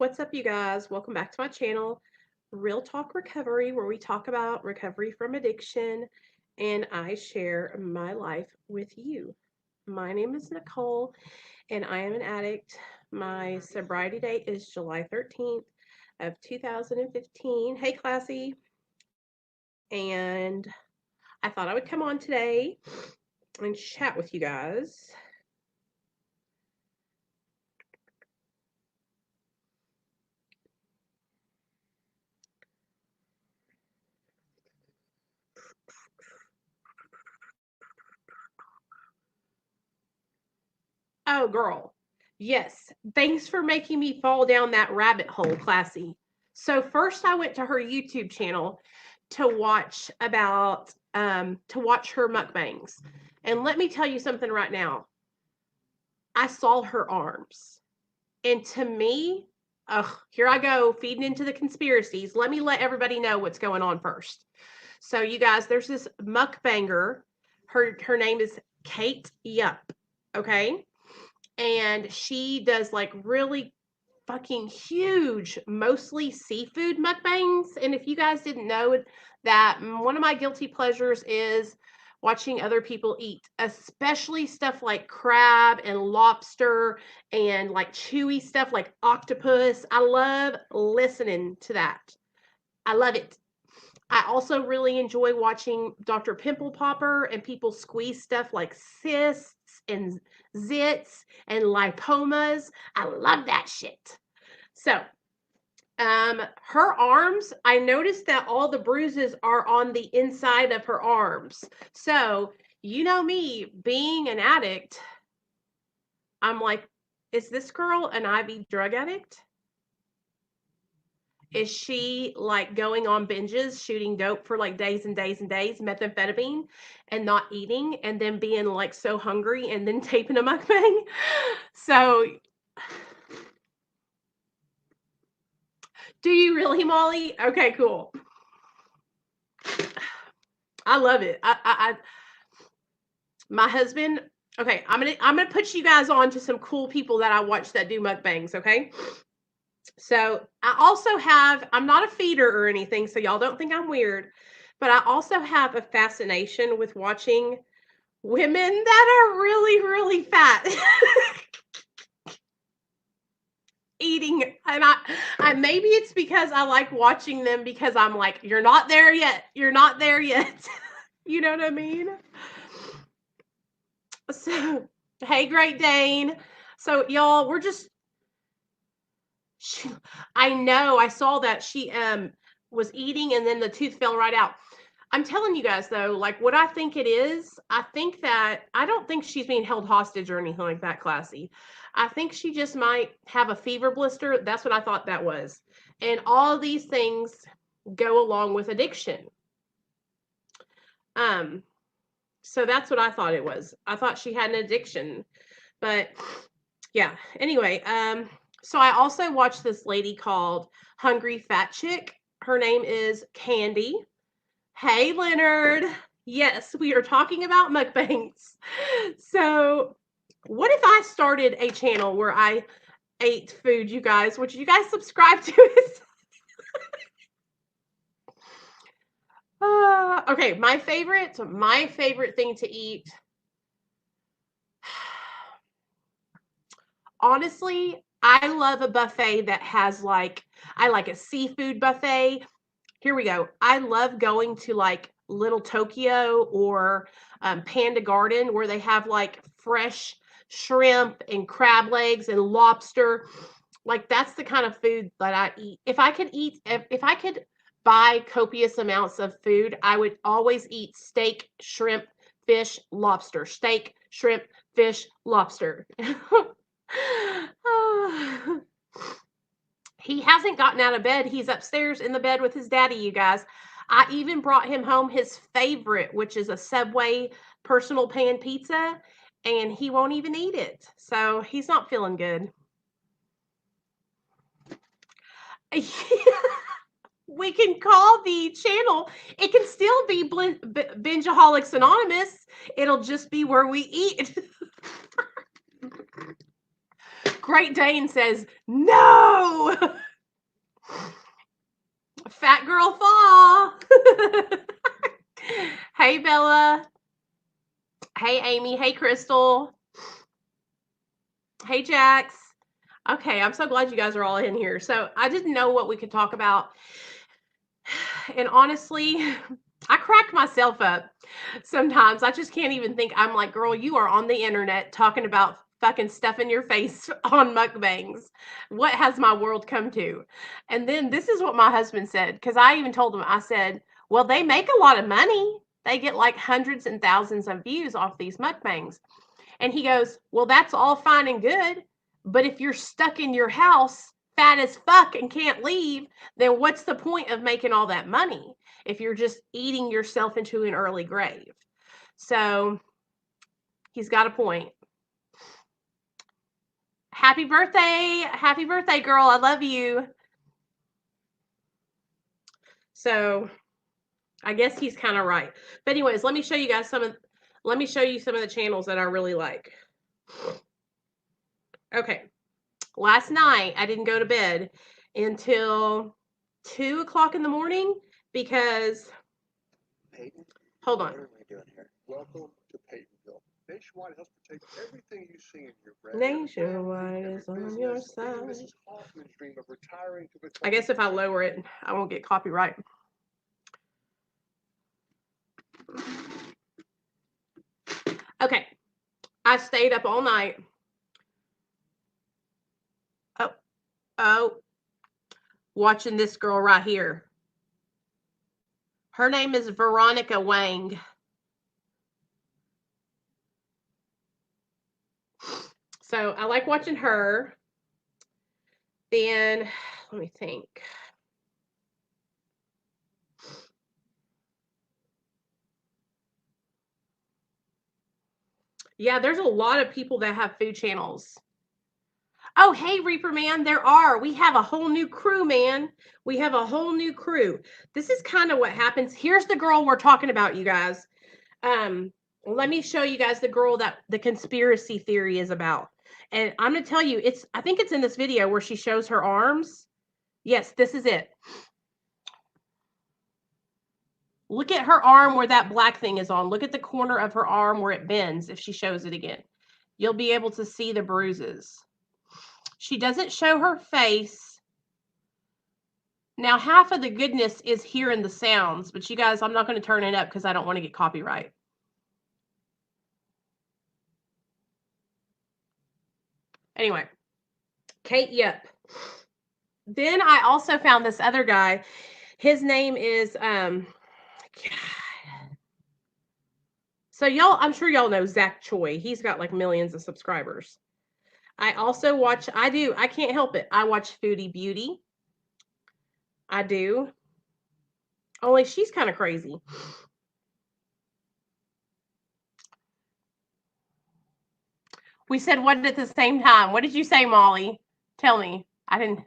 What's up, you guys? Welcome back to my channel, Real Talk Recovery, where we talk about recovery from addiction and I share my life with you. My name is Nicole and I am an addict. My sobriety date is July 13th of 2015. Hey, Classy. And I thought I would come on today and chat with you guys. Oh, girl. Yes. Thanks for making me fall down that rabbit hole, Classy. So first I went to her YouTube channel to watch her mukbangs. And let me tell you something right now. I saw her arms. And to me, here I go feeding into the conspiracies. Let me let everybody know what's going on first. So you guys, there's this mukbanger. Her name is Kate Yup. Okay? And she does like really fucking huge, mostly seafood mukbangs. And if you guys didn't know that, one of my guilty pleasures is watching other people eat, especially stuff like crab and lobster and like chewy stuff like octopus. I love listening to that. I love it. I also really enjoy watching Dr. Pimple Popper and people squeeze stuff like cysts and zits and lipomas. I love that shit. So, her arms, I noticed that all the bruises are on the inside of her arms. So, you know me, being an addict, I'm like, is this girl an IV drug addict? Is she like going on binges, shooting dope for like days and days and days, methamphetamine, and not eating, and then being like so hungry and then taping a mukbang? So, do you really, Molly? Okay, cool. I love it. My husband. Okay, I'm gonna put you guys on to some cool people that I watch that do mukbangs. Okay, so I also have. I'm not a feeder or anything, so y'all don't think I'm weird, but I also have a fascination with watching women that are really, really fat. Eating, and I maybe it's because I like watching them because I'm like, you're not there yet, you're not there yet. You know what I mean? So, hey, Great Dane. So, y'all, we're just. She, I know. I saw that she was eating and then the tooth fell right out. I'm telling you guys though, like what I think it is. I think that I don't think she's being held hostage or anything like that, Classy. I think she just might have a fever blister. That's what I thought that was. And all of these things go along with addiction. Um, so that's what I thought it was. I thought she had an addiction. But yeah, anyway, so I also watched this lady called Hungry Fat Chick. Her name is Candy. Hey, Leonard. Yes, we are talking about mukbangs. So, what if I started a channel where I ate food, you guys? Would you guys subscribe to it? Okay, my favorite thing to eat. Honestly, I love a buffet that has like, I like a seafood buffet. Here we go. I love going to like Little Tokyo or Panda Garden where they have like fresh shrimp and crab legs and lobster. Like that's the kind of food that I eat. If I could buy copious amounts of food, I would always eat steak, shrimp, fish, lobster. Steak, shrimp, fish, lobster. He hasn't gotten out of bed. He's upstairs in the bed with his daddy, you guys. I even brought him home his favorite, which is a Subway personal pan pizza, and he won't even eat it. So he's not feeling good. We can call the channel. It can still be Bingeaholics Anonymous. It'll just be where we eat. Great Dane says, no. Fat girl fall. Hey, Bella. Hey, Amy. Hey, Crystal. Hey, Jax. Okay, I'm so glad you guys are all in here. So I didn't know what we could talk about. And honestly, I crack myself up sometimes. I just can't even think. I'm like, girl, you are on the internet talking about fucking stuff in your face on mukbangs. What has my world come to? And then this is what my husband said, because I even told him, I said, well, they make a lot of money. They get like hundreds and thousands of views off these mukbangs. And he goes, well, that's all fine and good. But if you're stuck in your house, fat as fuck, and can't leave, then what's the point of making all that money if you're just eating yourself into an early grave? So he's got a point. Happy birthday, girl. I love you. So I guess he's kind of right. But anyways, let me show you guys some of the channels that I really like. Okay. Last night I didn't go to bed until 2 o'clock in the morning because Peyton, hold on. What am I doing here? Welcome to Peytonville. Nationwide helps protect everything you see in your brand. Nationwide is on your side. Mrs. Hoffman's dream of retiring to I guess if I lower it, I won't get copyright. Okay. I stayed up all night. Oh, watching this girl right here. Her name is Veronica Wang. So I like watching her. Then let me think. Yeah, there's a lot of people that have food channels. Oh, hey, Reaper Man, there are. We have a whole new crew, man. We have a whole new crew. This is kind of what happens. Here's the girl we're talking about, you guys. Let me show you guys the girl that the conspiracy theory is about. And I'm going to tell you, I think it's in this video where she shows her arms. Yes, this is it. Look at her arm where that black thing is on. Look at the corner of her arm where it bends if she shows it again. You'll be able to see the bruises. She doesn't show her face. Now, half of the goodness is hearing the sounds, but you guys, I'm not going to turn it up because I don't want to get copyright. Anyway, Kate Yip. Then I also found this other guy. His name is, so y'all, I'm sure y'all know Zach Choi. He's got like millions of subscribers. I also watch, I can't help it. I watch Foodie Beauty. I do. Only she's kind of crazy. We said what at the same time? What did you say, Molly? Tell me. I didn't.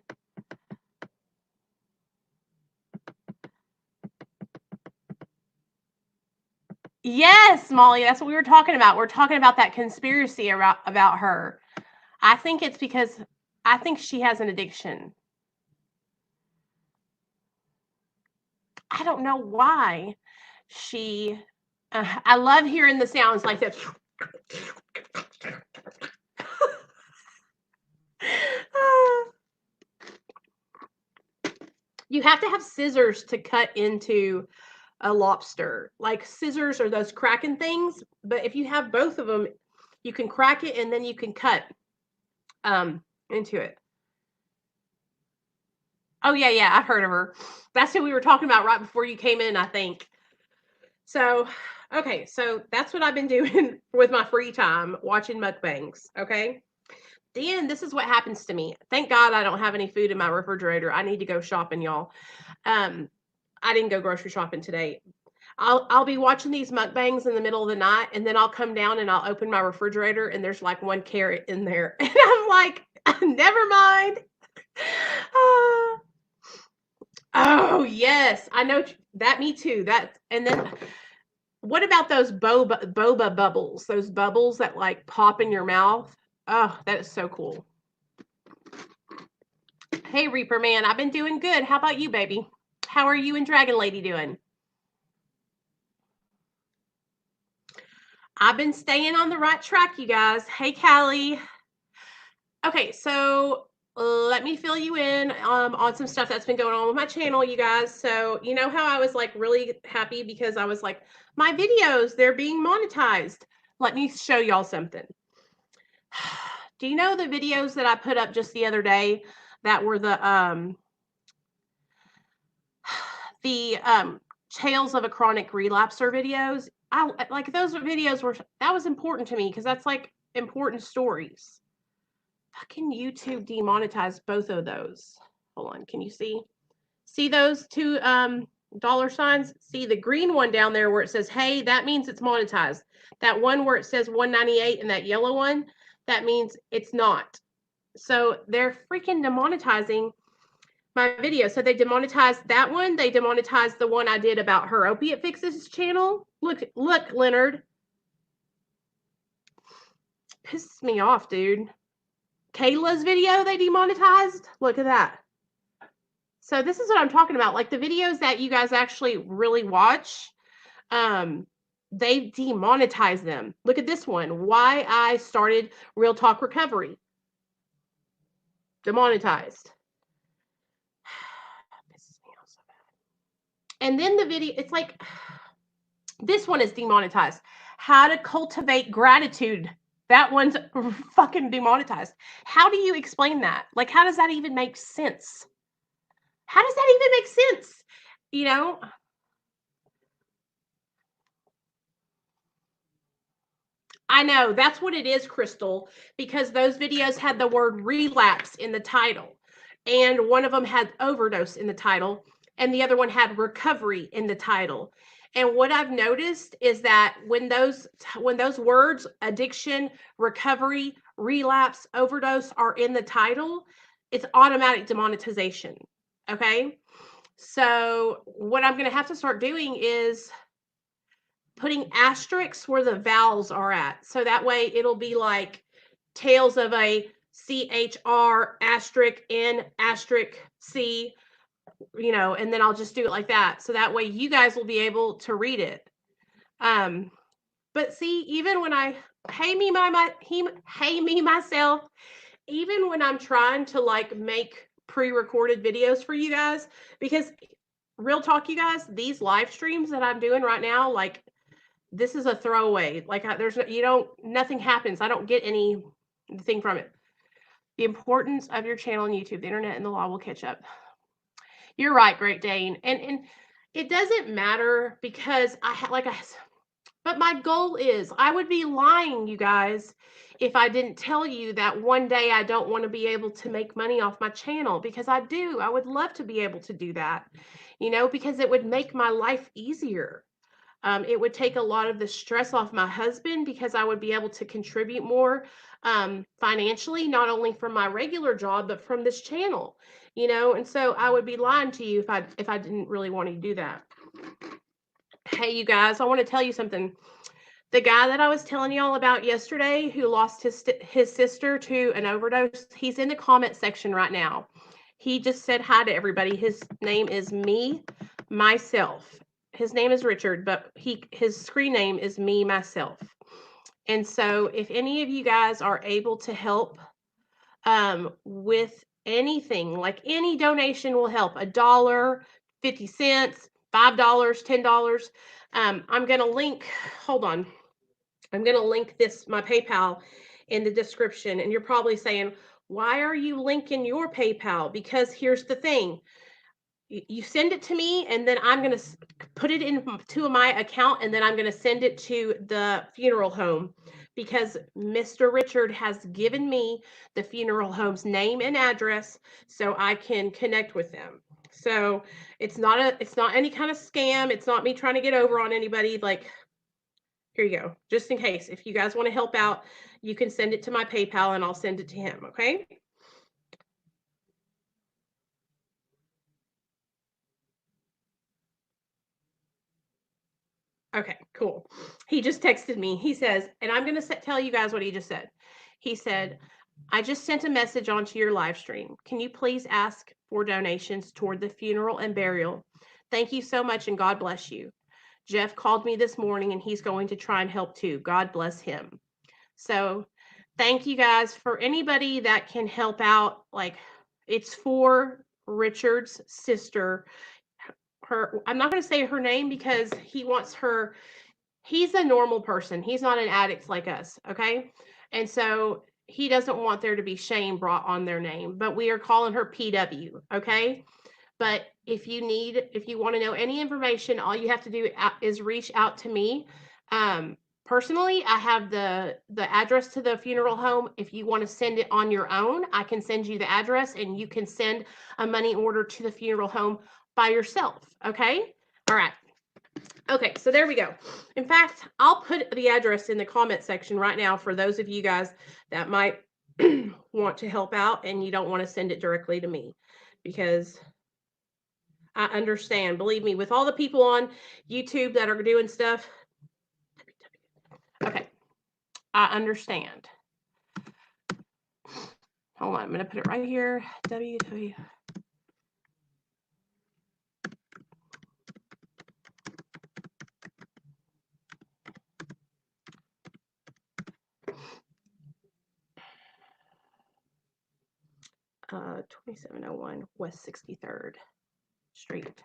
Yes, Molly, that's what we were talking about. We're talking about that conspiracy about her. I think it's because I think she has an addiction. I don't know why she. I love hearing the sounds like that. You have to have scissors to cut into a lobster. Like scissors are those cracking things, but if you have both of them, you can crack it and then you can cut into it. Oh yeah, I've heard of her. That's who we were talking about right before you came in, I think. So, okay, so that's what I've been doing with my free time, watching mukbangs, okay? Then this is what happens to me. Thank God I don't have any food in my refrigerator. I need to go shopping, y'all. I didn't go grocery shopping today. I'll be watching these mukbangs in the middle of the night, and then I'll come down and I'll open my refrigerator, and there's like 1 carrot in there. And I'm like, never mind. Oh, yes. I know that. Me too. And then what about those boba bubbles? Those bubbles that like pop in your mouth? Oh, that is so cool. Hey, Reaper Man, I've been doing good. How about you, baby? How are you and Dragon Lady doing? I've been staying on the right track, you guys. Hey, Callie. Okay, so let me fill you in on some stuff that's been going on with my channel, you guys. So you know how I was like really happy because I was like, my videos, they're being monetized. Let me show y'all something. Do you know the videos that I put up just the other day that were the Tales of a Chronic Relapser videos? I like those videos were, that was important to me because that's like important stories. Fucking YouTube demonetized both of those. Hold on, can you see? See those two dollar signs? See the green one down there where it says, hey, that means it's monetized. That one where it says 198 and that yellow one, that means it's not. So they're freaking demonetizing my video. So they demonetized that one. They demonetized the one I did about her opiate fixes channel. Look, Leonard. Pisses me off, dude. Kayla's video they demonetized. Look at that. So this is what I'm talking about. Like the videos that you guys actually really watch, they demonetize them. Look at this one. Why I started Real Talk Recovery. Demonetized. And then the video, it's like, this one is demonetized. How to cultivate gratitude. That one's fucking demonetized. How do you explain that? Like, how does that even make sense? How does that even make sense? You know? I know, that's what it is, Crystal, because those videos had the word relapse in the title. And one of them had overdose in the title, and the other one had recovery in the title. And what I've noticed is that when those words, addiction, recovery, relapse, overdose, are in the title, it's automatic demonetization. Okay? So what I'm going to have to start doing is putting asterisks where the vowels are at. So that way it'll be like Tales of a CHR asterisk N asterisk C, you know, and then I'll just do it like that. So that way you guys will be able to read it. But see, even when I hey me myself, even when I'm trying to like make pre-recorded videos for you guys, because real talk, you guys, these live streams that I'm doing right now, like this is a throwaway. Like there's nothing happens. I don't get anything from it. The importance of your channel on YouTube, the internet and the law will catch up. You're right, Great Dane. And it doesn't matter because but my goal is I would be lying, you guys, if I didn't tell you that one day I don't want to be able to make money off my channel, because I do. I would love to be able to do that, you know, because it would make my life easier. It would take a lot of the stress off my husband because I would be able to contribute more financially, not only from my regular job, but from this channel, you know, and so I would be lying to you if I didn't really want to do that. Hey, you guys, I want to tell you something. The guy that I was telling y'all about yesterday who lost his sister to an overdose, he's in the comment section right now. He just said hi to everybody. His name is myself. His name is Richard, but his screen name is myself. And so if any of you guys are able to help with anything, like any donation will help, $1, 50 cents, $5, $10. I'm going to link, hold on. I'm going to link my PayPal in the description. And you're probably saying, why are you linking your PayPal? Because here's the thing. You send it to me, and then I'm going to put it into my account, and then I'm going to send it to the funeral home, because Mr. Richard has given me the funeral home's name and address so I can connect with them. So it's not any kind of scam. It's not me trying to get over on anybody. Like, here you go. Just in case, if you guys want to help out, you can send it to my PayPal and I'll send it to him. Okay. Okay, cool. He just texted me. He says, and I'm going to tell you guys what he just said. He said, I just sent a message onto your live stream. Can you please ask for donations toward the funeral and burial? Thank you so much and God bless you. Jeff called me this morning and he's going to try and help too. God bless him. So thank you guys for anybody that can help out. Like, it's for Richard's sister. I'm not going to say her name because he wants her. He's a normal person. He's not an addict like us. Okay. And so he doesn't want there to be shame brought on their name, but we are calling her PW. Okay. But if you want to know any information, all you have to do is reach out to me. Personally, I have the address to the funeral home. If you want to send it on your own, I can send you the address and you can send a money order to the funeral home by yourself. Okay. All right. Okay, so there we go. In fact, I'll put the address in the comment section right now for those of you guys that might want to help out and you don't want to send it directly to me, because I understand. Believe me, with all the people on YouTube that are doing stuff. Okay, I understand. Hold on, I'm going to put it right here. WW. Uh, 2701 West 63rd Street.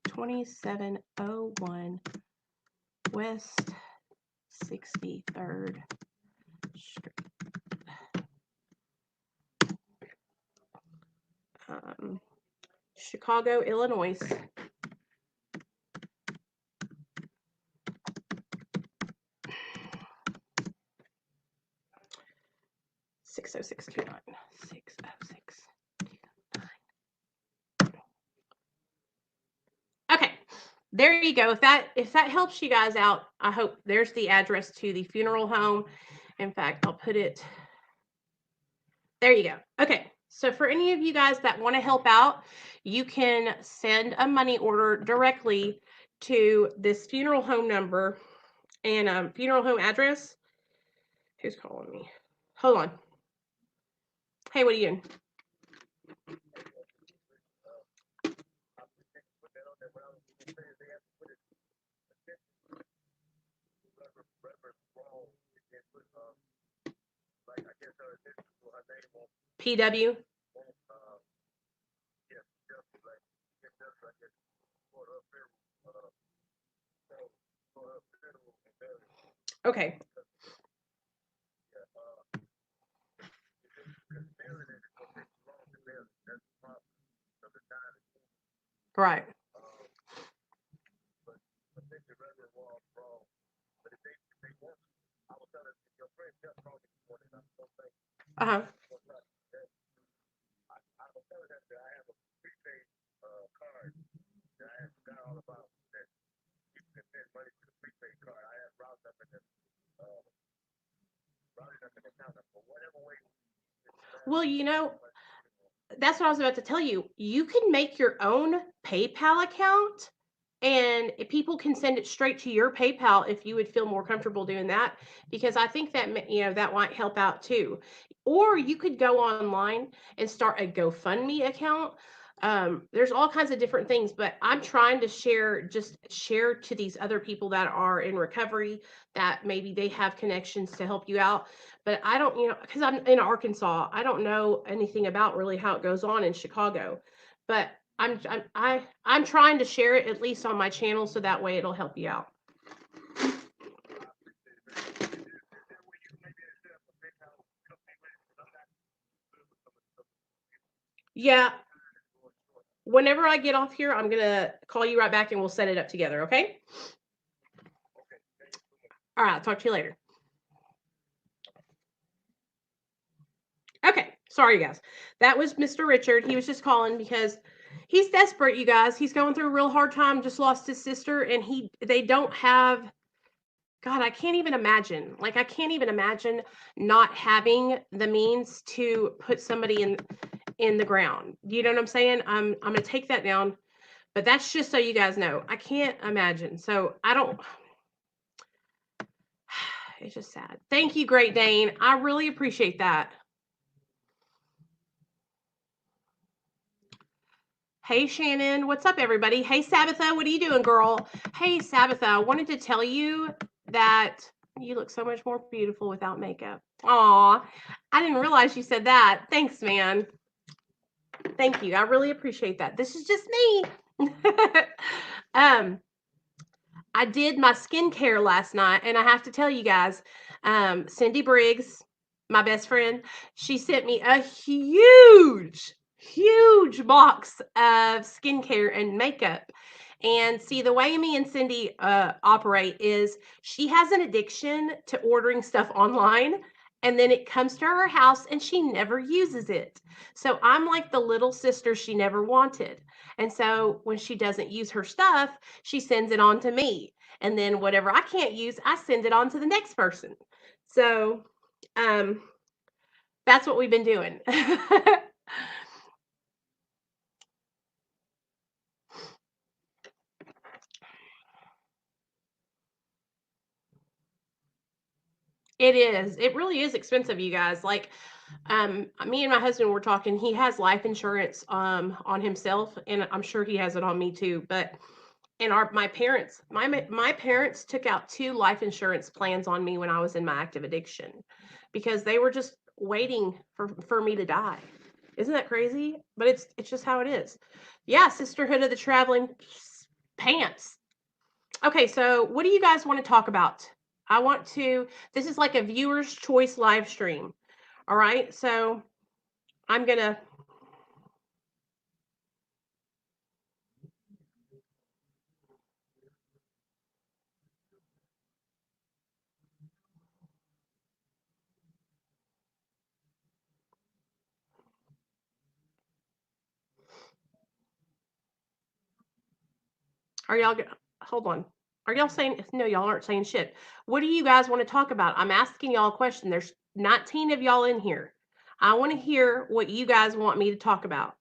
2701 West 63rd Street. Chicago, Illinois. Six oh six two nine. 60629. Okay, there you go. If that helps you guys out, I hope. There's the address to the funeral home. In fact, I'll put it. There you go. Okay, so for any of you guys that want to help out, you can send a money order directly to this funeral home number and funeral home address. Who's calling me? Hold on. Hey, what are you doing? PW. Okay. Right. Uh-huh. Well, you know, that's what I was about to tell you. You can make your own PayPal account and people can send it straight to your PayPal if you would feel more comfortable doing that, because I think that, you know, that might help out too. Or you could go online and start a GoFundMe account. There's all kinds of different things, but I'm trying to share to these other people that are in recovery, that maybe they have connections to help you out. But I don't, you know, because I'm in Arkansas, I don't know anything about really how it goes on in Chicago. But I'm trying to share it at least on my channel so that way it'll help you out. Yeah. Whenever I get off here, I'm going to call you right back and we'll set it up together, okay? All right, I'll talk to you later. Okay, sorry, guys. That was Mr. Richard. He was just calling because he's desperate, you guys. He's going through a real hard time, just lost his sister, and they don't have, God, I can't even imagine. Like, I can't even imagine not having the means to put somebody in the ground. You know what I'm saying? I'm going to take that down, but that's just so you guys know. I can't imagine. So I don't, It's just sad. Thank you, Great Dane. I really appreciate that. Hey, Shannon. What's up, everybody? Hey, Sabitha. What are you doing, girl? Hey, Sabitha. I wanted to tell you that you look so much more beautiful without makeup. Aw, I didn't realize you said that. Thanks, man. Thank you. I really appreciate that. This is just me. I did my skincare last night, and I have to tell you guys, Cindy Briggs, my best friend, she sent me a huge box of skincare and makeup. And see, the way me and Cindy operate is she has an addiction to ordering stuff online, and then it comes to her house and she never uses it. So I'm like the little sister she never wanted. And so when she doesn't use her stuff, she sends it on to me. And then whatever I can't use, I send it on to the next person. So that's what we've been doing. It is. It really is expensive, you guys. Like, me and my husband were talking. He has life insurance on himself, and I'm sure he has it on me too. But and my parents took out 2 life insurance plans on me when I was in my active addiction because they were just waiting for me to die. Isn't that crazy? But it's just how it is. Yeah, Sisterhood of the Traveling Pants. Okay, so what do you guys want to talk about? This is like a viewer's choice live stream. All right, so I'm gonna. Are y'all hold on? Are y'all saying no? Y'all aren't saying shit. What do you guys want to talk about? I'm asking y'all a question. There's 19 of y'all in here. I want to hear what you guys want me to talk about.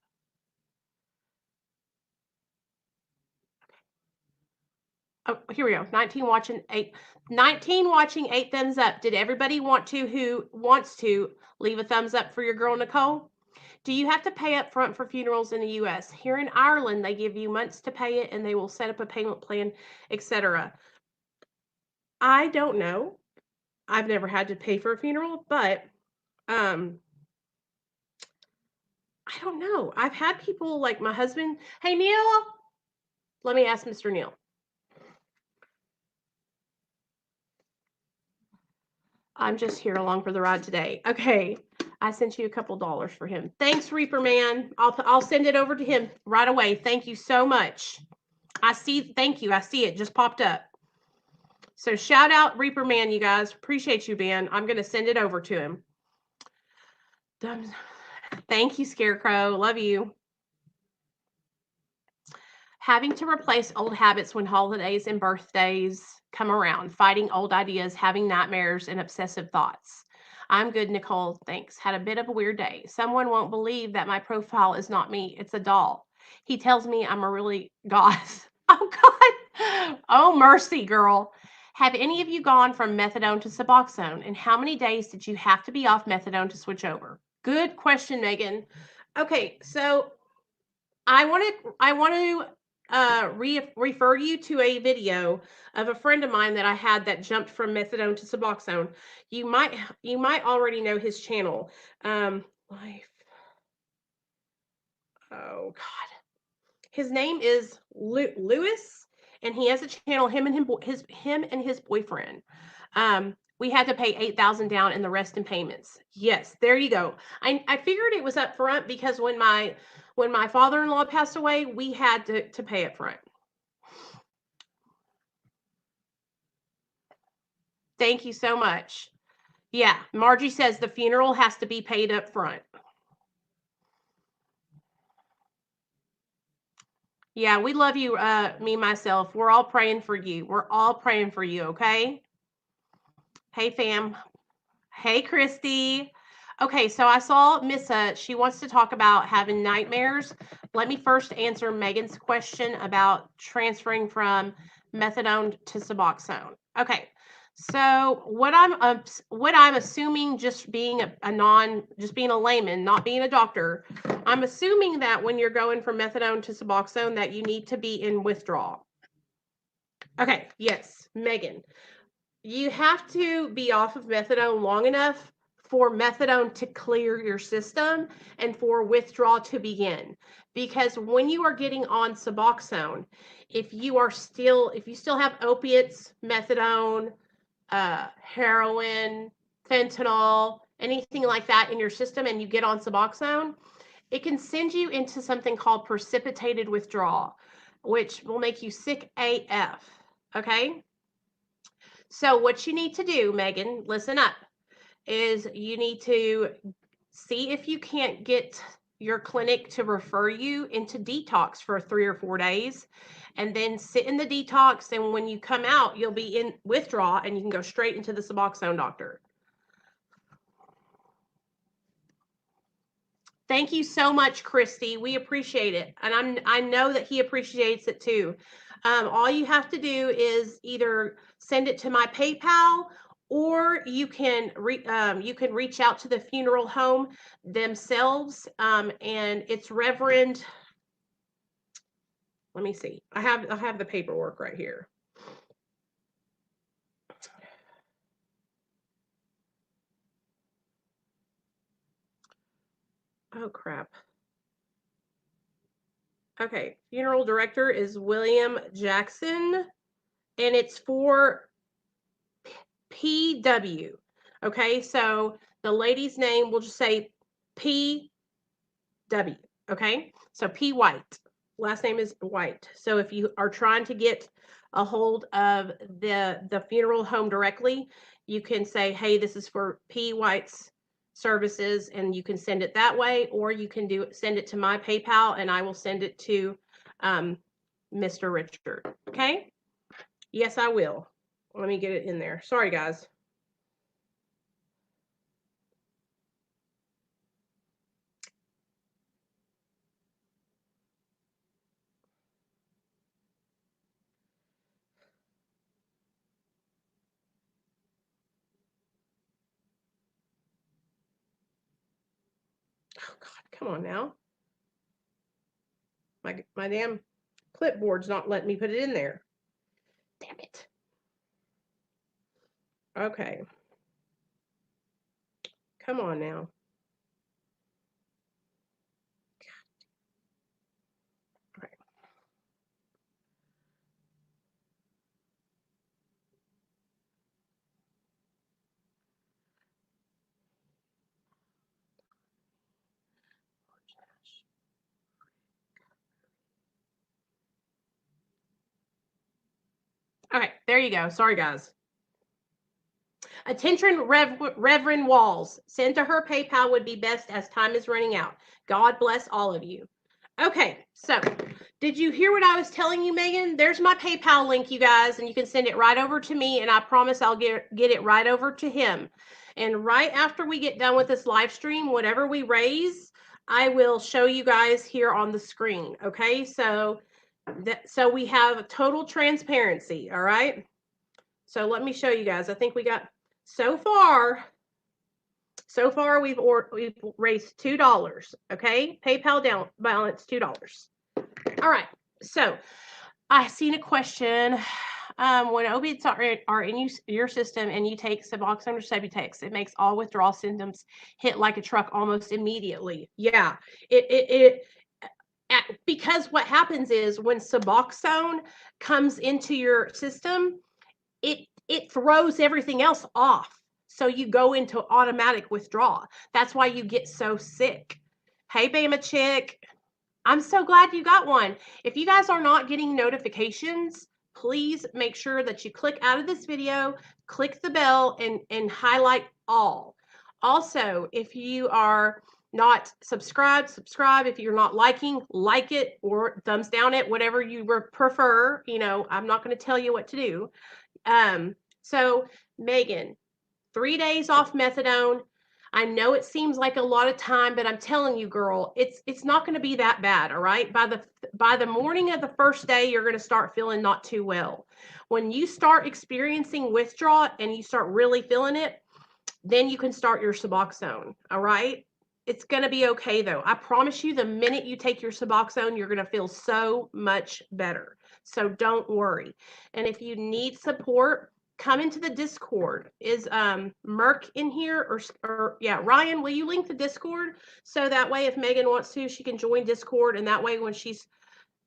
Oh, here we go. 19 watching, 8 thumbs up. Did everybody who wants to leave a thumbs up for your girl Nicole? Do you have to pay up front for funerals in the US? Here in Ireland, they give you months to pay it and they will set up a payment plan, etc. I don't know. I've never had to pay for a funeral, but I don't know. I've had people like my husband. Hey, Neil, let me ask Mr. Neil. I'm just here along for the ride today. Okay, I sent you a couple dollars for him. Thanks, Reaper Man. I'll send it over to him right away. Thank you so much. Thank you. I see it just popped up. So shout out Reaper Man, you guys. Appreciate you, Ben. I'm gonna send it over to him. Thank you, Scarecrow. Love you. Having to replace old habits when holidays and birthdays come around, fighting old ideas, having nightmares and obsessive thoughts. I'm good, Nicole. Thanks. Had a bit of a weird day. Someone won't believe that my profile is not me. It's a doll. He tells me I'm a really goth. Oh, God. Oh, mercy, girl. Have any of you gone from methadone to Suboxone? And how many days did you have to be off methadone to switch over? Good question, Megan. Okay, so I want to refer you to a video of a friend of mine that I had that jumped from methadone to Suboxone. You might already know his channel. Life. Oh God, his name is Lewis, and he has a channel. Him and his boyfriend. We had to pay $8,000 down and the rest in payments. Yes, there you go. I figured it was up front because when my father-in-law passed away, we had to pay up front. Thank you so much. Yeah, Margie says the funeral has to be paid up front. Yeah, we love you, me, myself. We're all praying for you. We're all praying for you, okay? Hey, fam. Hey, Christy. Okay, so I saw Missa. She wants to talk about having nightmares. Let me first answer Megan's question about transferring from methadone to Suboxone. Okay, So what I'm assuming, just being just being a layman, not being a doctor, I'm assuming that when you're going from methadone to Suboxone, that you need to be in withdrawal. Okay, yes, Megan, you have to be off of methadone long enough for methadone to clear your system and for withdrawal to begin. Because when you are getting on Suboxone, if you still have opiates, methadone, heroin, fentanyl, anything like that in your system, and you get on Suboxone, it can send you into something called precipitated withdrawal, which will make you sick AF. Okay? So, what you need to do, Megan, listen up, is you need to see if you can't get your clinic to refer you into detox for 3 or 4 days, and then sit in the detox, and when you come out you'll be in withdrawal and you can go straight into the Suboxone doctor. Thank you so much, Christy. We appreciate it, and I know that he appreciates it too. All you have to do is either send it to my PayPal, or you can reach out to the funeral home themselves, and it's Reverend. Let me see. I have the paperwork right here. Oh crap. Okay, funeral director is William Jackson, and it's for PW. Okay, so the lady's name, we'll just say PW. Okay, so P White. Last name is White. So if you are trying to get a hold of the funeral home directly, you can say, hey, this is for P White's services, and you can send it that way, or you can send it to my PayPal, and I will send it to Mr. Richard. Okay. Yes, I will. Let me get it in there. Sorry, guys. Oh God, come on now. My damn clipboard's not letting me put it in there. Damn it. Okay. Come on now. Okay. Okay, there you go. Sorry, guys. Attention, Reverend Walls. Send to her PayPal would be best as time is running out. God bless all of you. Okay, so did you hear what I was telling you, Megan? There's my PayPal link, you guys, and you can send it right over to me, and I promise I'll get it right over to him. And right after we get done with this live stream, whatever we raise, I will show you guys here on the screen. Okay, so we have total transparency. All right. So let me show you guys. I think we got so far we've raised $2. Okay, PayPal balance $2. All right. So I seen a question. When opiates are in your system and you take Suboxone or Subutex, it makes all withdrawal symptoms hit like a truck almost immediately. Yeah, because what happens is when Suboxone comes into your system, it throws everything else off. So you go into automatic withdrawal. That's why you get so sick. Hey, Bama Chick. I'm so glad you got one. If you guys are not getting notifications, please make sure that you click out of this video, click the bell, and highlight all. Also, if you are not subscribed, subscribe. If you're not liking, like it, or thumbs down it, whatever you prefer. You know, I'm not going to tell you what to do. So Megan, 3 days off methadone. I know it seems like a lot of time, but I'm telling you, girl, it's not going to be that bad, all right? By the morning of the first day, you're going to start feeling not too well. When you start experiencing withdrawal and you start really feeling it, then you can start your Suboxone, all right? It's going to be okay though. I promise you, the minute you take your Suboxone, you're going to feel so much better. So don't worry. And if you need support, come into the Discord. Is Merc in here, or yeah, Ryan, will you link the Discord so that way if Megan wants to, she can join Discord, and that way when she's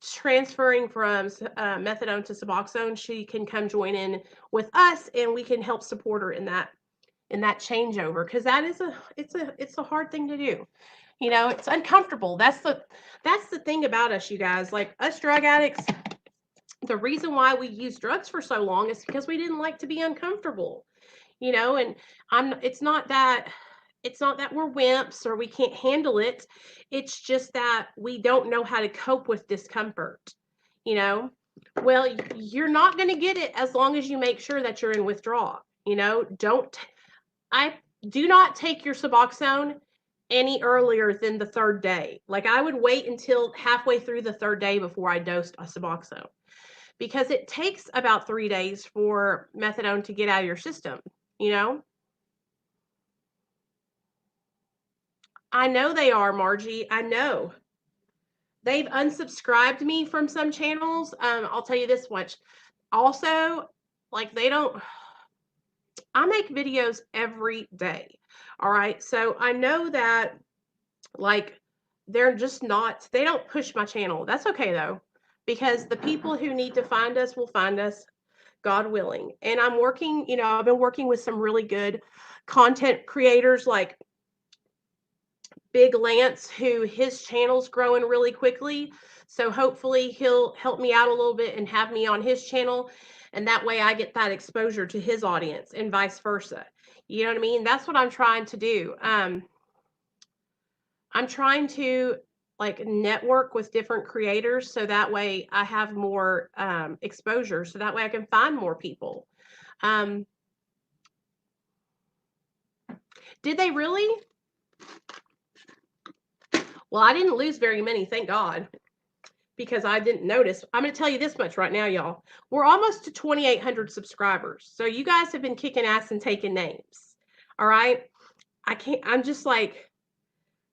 transferring from methadone to Suboxone, she can come join in with us and we can help support her in that changeover, because that is it's a hard thing to do. You know, it's uncomfortable. That's the thing about us, you guys. Like us drug addicts, the reason why we use drugs for so long is because we didn't like to be uncomfortable. You know, and it's not that we're wimps or we can't handle it. It's just that we don't know how to cope with discomfort. You know, well, you're not going to get it as long as you make sure that you're in withdrawal. You know, I do not take your Suboxone any earlier than the third day. Like I would wait until halfway through the third day before I dosed a Suboxone, because it takes about 3 days for methadone to get out of your system, you know? I know they are, Margie. I know. They've unsubscribed me from some channels. I'll tell you this much. Also, like they don't, I make videos every day. All right. So I know that like they're just not, they don't push my channel. That's okay though, because the people who need to find us will find us, God willing. And I'm working, you know, I've been working with some really good content creators like Big Lance, who his channel's growing really quickly. So hopefully he'll help me out a little bit and have me on his channel. And that way I get that exposure to his audience and vice versa. You know what I mean? That's what I'm trying to do. I'm trying to like network with different creators so that way I have more exposure. So that way I can find more people. Did they really? Well, I didn't lose very many, thank God, because I didn't notice. I'm going to tell you this much right now, y'all. We're almost to 2,800 subscribers. So you guys have been kicking ass and taking names. All right. I'm just like,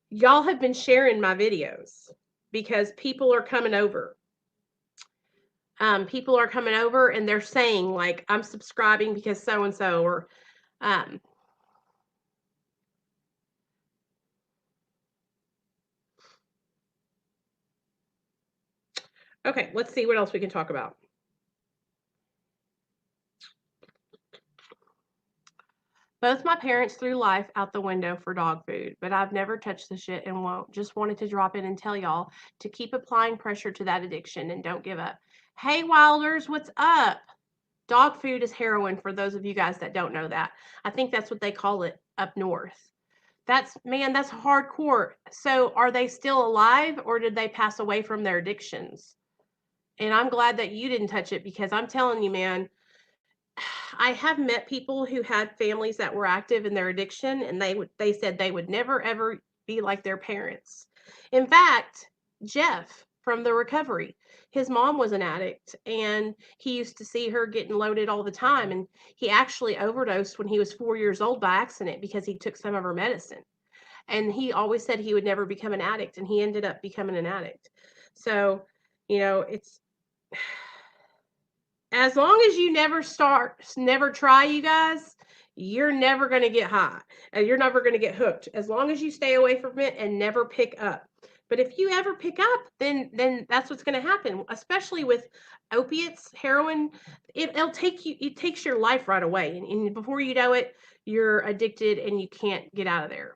y'all have been sharing my videos because people are coming over. People are coming over and they're saying like, I'm subscribing because so-and-so, or, okay, let's see what else we can talk about. Both my parents threw life out the window for dog food, but I've never touched the shit and won't. Just wanted to drop in and tell y'all to keep applying pressure to that addiction and don't give up. Hey, Wilders, what's up? Dog food is heroin for those of you guys that don't know that. I think that's what they call it up north. That's hardcore. So are they still alive or did they pass away from their addictions? And I'm glad that you didn't touch it, because I'm telling you, man, I have met people who had families that were active in their addiction, and they said they would never ever be like their parents. In fact, Jeff from the recovery, his mom was an addict, and he used to see her getting loaded all the time, and he actually overdosed when he was 4 years old by accident because he took some of her medicine. And he always said he would never become an addict, and he ended up becoming an addict. So, you know, it's as long as you never try, you guys, you're never going to get high and you're never going to get hooked, as long as you stay away from it and never pick up. But if you ever pick up, then that's what's going to happen, especially with opiates, heroin. It takes your life right away. And before you know it, you're addicted and you can't get out of there.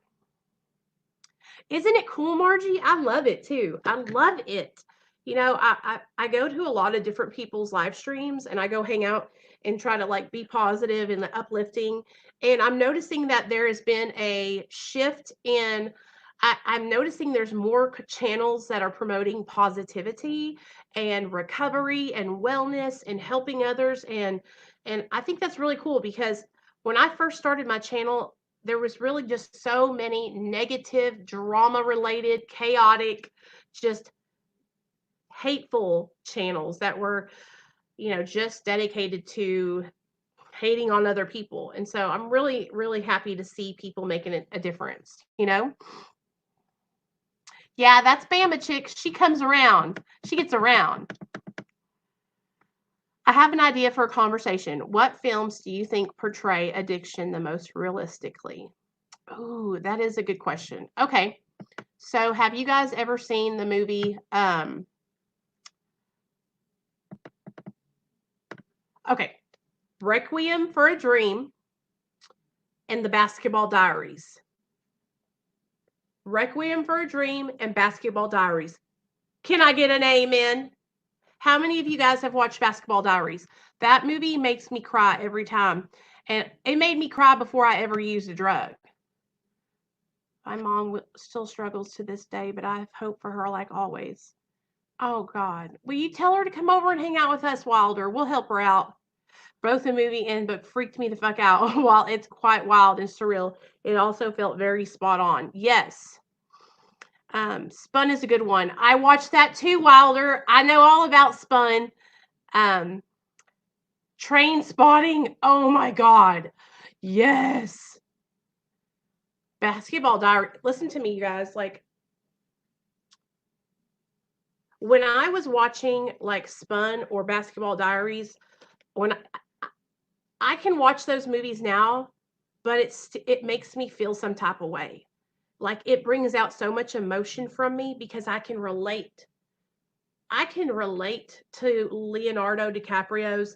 Isn't it cool, Margie? I love it too. I love it. You know, I go to a lot of different people's live streams and I go hang out and try to like be positive and uplifting. And I'm noticing that there has been a shift in, I'm noticing there's more channels that are promoting positivity and recovery and wellness and helping others. And I think that's really cool, because when I first started my channel, there was really just so many negative, drama-related, chaotic, just hateful channels that were, just dedicated to hating on other people. And so I'm really, really happy to see people making a difference. Yeah, that's Bama Chick. She comes around. She gets around. I have an idea for a conversation. What films do you think portray addiction the most realistically? Oh, that is a good question. Okay. So have you guys ever seen the movie Requiem for a Dream and The Basketball Diaries? Requiem for a Dream and Basketball Diaries. Can I get an amen? How many of you guys have watched Basketball Diaries? That movie makes me cry every time. And it made me cry before I ever used a drug. My mom still struggles to this day, but I have hope for her like always. Oh, God. Will you tell her to come over and hang out with us, Wilder? We'll help her out. Both the movie and book freaked me the fuck out. While it's quite wild and surreal, it also felt very spot on. Yes. Spun is a good one. I watched that too, Wilder. I know all about Spun. Train Spotting. Oh my God. Yes. Basketball Diary. Listen to me, you guys. Like, when I was watching like Spun or Basketball Diaries, when I can watch those movies now, but it makes me feel some type of way. Like, it brings out so much emotion from me because I can relate. I can relate to Leonardo DiCaprio's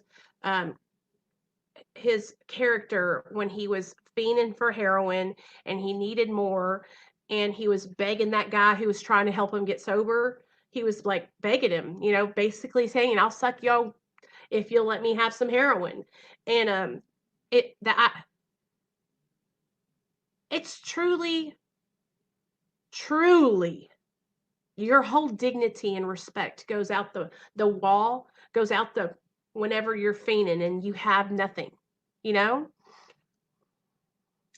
his character when he was fiending for heroin and he needed more, and he was begging that guy who was trying to help him get sober. He was like begging him, basically saying, "I'll suck y'all if you'll let me have some heroin." And it's truly, truly, your whole dignity and respect goes out the wall, goes out the whenever you're fiending and you have nothing, you know.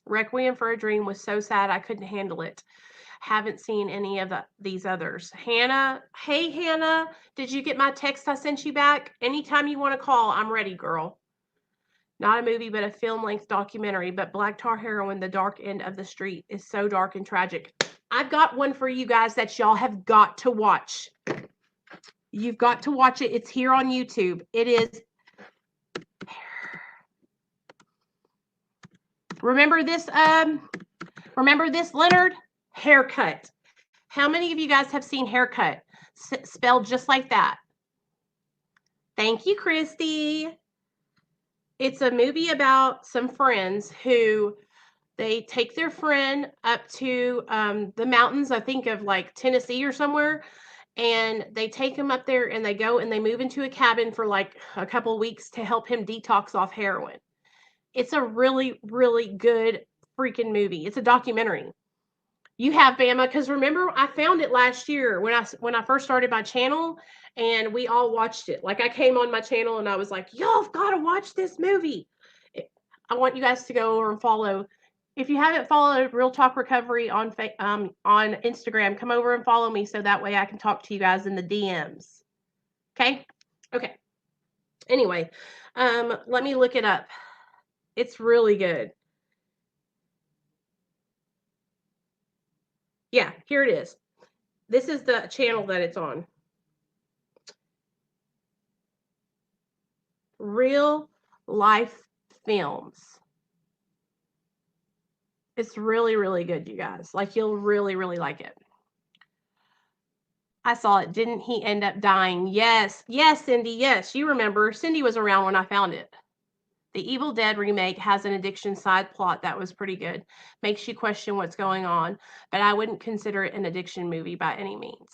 Requiem for a Dream was so sad I couldn't handle it. Haven't seen any of these others. Hannah, hey Hannah, did you get my text I sent you back? Anytime you want to call, I'm ready, girl. Not a movie, but a film-length documentary. But Black Tar Heroin, The Dark End of the Street, is so dark and tragic. I've got one for you guys that y'all have got to watch. You've got to watch it. It's here on YouTube. It is. Remember this, Leonard? Haircut. How many of you guys have seen Haircut? Spelled just like that. Thank you, Christy. It's a movie about some friends who they take their friend up to the mountains, I think of like Tennessee or somewhere, and they take him up there and they go and they move into a cabin for like a couple of weeks to help him detox off heroin. It's a really, really good freaking movie. It's a documentary. You have, Bama, because remember I found it last year when I first started my channel, and we all watched it. Like, I came on my channel and I was like, y'all have got to watch this movie. I want you guys to go over and follow. If you haven't followed Real Talk Recovery on Instagram, come over and follow me so that way I can talk to you guys in the DMs. Okay? Okay. Anyway, let me look it up. It's really good. Yeah, here it is. This is the channel that it's on. Real Life Films. It's really, really good, you guys. Like, you'll really, really like it. I saw it. Didn't he end up dying? Yes. Yes, Cindy. Yes, you remember. Cindy was around when I found it. The Evil Dead remake has an addiction side plot that was pretty good. Makes you question what's going on, but I wouldn't consider it an addiction movie by any means.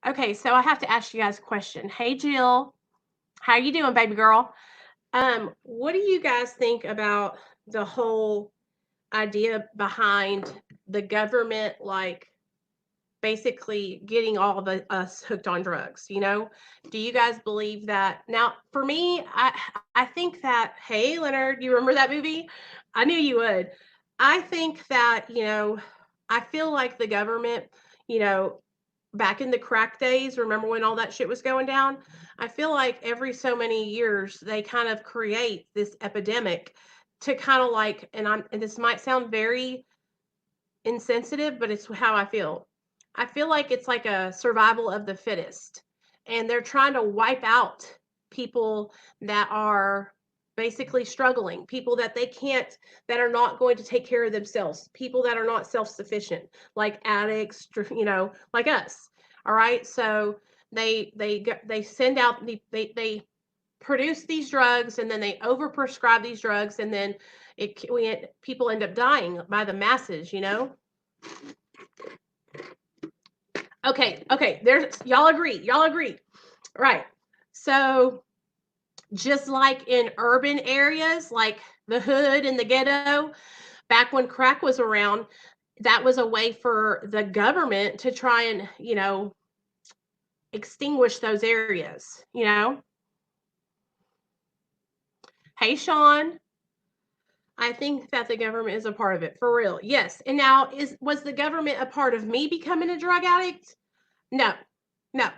Okay, so I have to ask you guys a question. Hey, Jill. How you doing, baby girl? What do you guys think about the whole idea behind the government, like, basically getting all of us hooked on drugs? Do you guys believe that? Now, for me, I think that, hey Leonard, you remember that movie? I knew you would. I think that, I feel like the government, you know, back in the crack days, remember when all that shit was going down? I feel like every so many years they kind of create this epidemic to kind of like, and this might sound very insensitive, but it's how I feel. I feel like it's like a survival of the fittest. And they're trying to wipe out people that are basically struggling, people that they can't, that are not going to take care of themselves, people that are not self-sufficient, like addicts, like us. All right. So they send out they produce these drugs, and then they overprescribe these drugs, and then people end up dying by the masses. Okay, there's y'all agree, right? So just like in urban areas like the hood and the ghetto, back when crack was around, that was a way for the government to try and extinguish those areas. Hey, Sean. I think that the government is a part of it, for real. Yes. And now, was the government a part of me becoming a drug addict? No. No.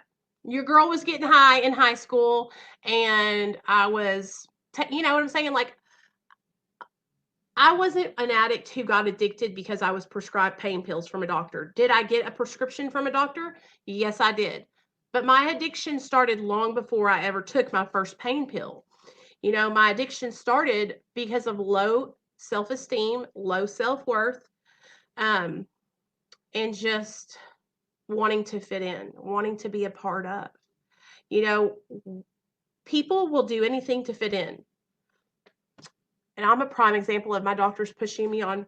Your girl was getting high in high school, and I was you know what I'm saying? Like, I wasn't an addict who got addicted because I was prescribed pain pills from a doctor. Did I get a prescription from a doctor? Yes, I did. But my addiction started long before I ever took my first pain pill. My addiction started because of low self-esteem, low self-worth, um, and just wanting to fit in, wanting to be a part of. You know, People will do anything to fit in. And I'm a prime example of my doctors pushing me on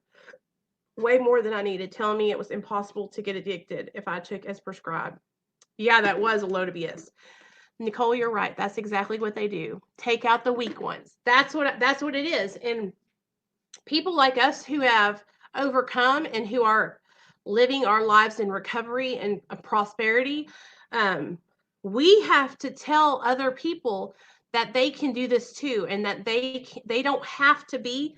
way more than I needed, telling me it was impossible to get addicted if I took as prescribed. Yeah, that was a load of BS. Nicole, you're right. That's exactly what they do. Take out the weak ones. That's what it is. And people like us who have overcome and who are living our lives in recovery and prosperity, um, we have to tell other people that they can do this too, and that they don't have to be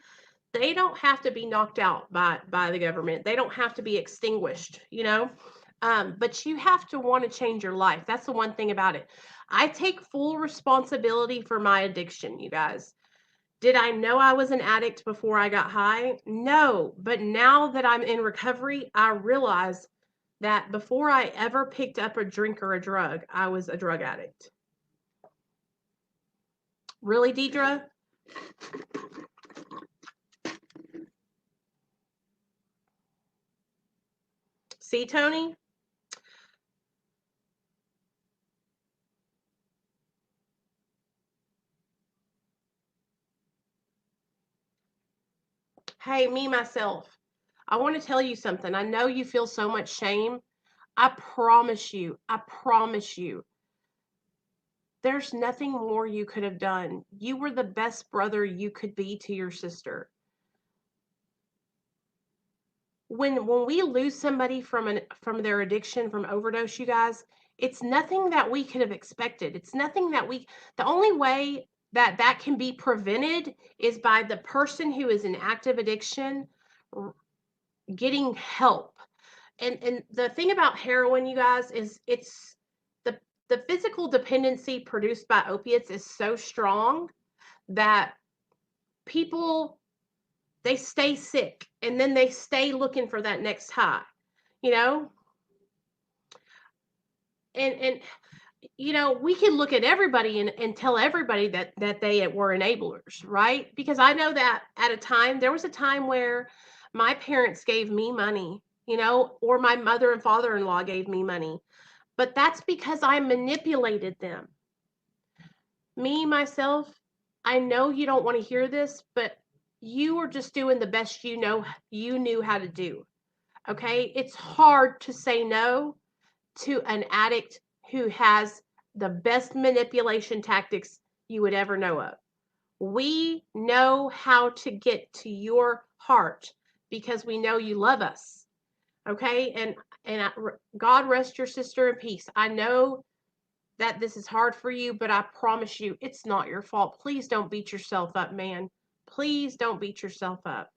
knocked out by the government. They don't have to be extinguished. But you have to want to change your life. That's the one thing about it. I take full responsibility for my addiction, you guys. Did I know I was an addict before I got high? No. But now that I'm in recovery, I realize that before I ever picked up a drink or a drug, I was a drug addict. Really, Deidre? See, Tony? Hey, me, myself. I want to tell you something. I know you feel so much shame. I promise you, there's nothing more you could have done. You were the best brother you could be to your sister. When we lose somebody from their addiction, from overdose, you guys, it's nothing that we could have expected. It's nothing that the only way that that can be prevented is by the person who is in active addiction getting help. And the thing about heroin, you guys, is the the physical dependency produced by opiates is so strong that people, they stay sick, and then they stay looking for that next high, you know? And we can look at everybody and tell everybody that they were enablers, right? Because I know that there was a time where my parents gave me money, or my mother and father-in-law gave me money. But that's because I manipulated them. Me, myself, I know you don't want to hear this, but you were just doing the best you knew how to do. Okay? It's hard to say no to an addict who has the best manipulation tactics you would ever know of. We know how to get to your heart because we know you love us. Okay? God rest your sister in peace. I know that this is hard for you, but I promise you it's not your fault. Please don't beat yourself up, man. Please don't beat yourself up.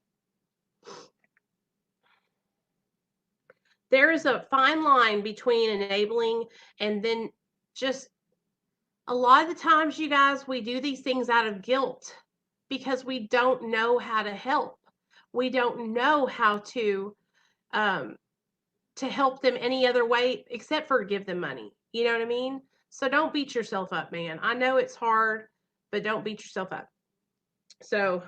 There is a fine line between enabling and then just a lot of the times, you guys, we do these things out of guilt because we don't know how to help. We don't know how to help them any other way except for give them money. You know what I mean? So don't beat yourself up, man. I know it's hard, but don't beat yourself up. So,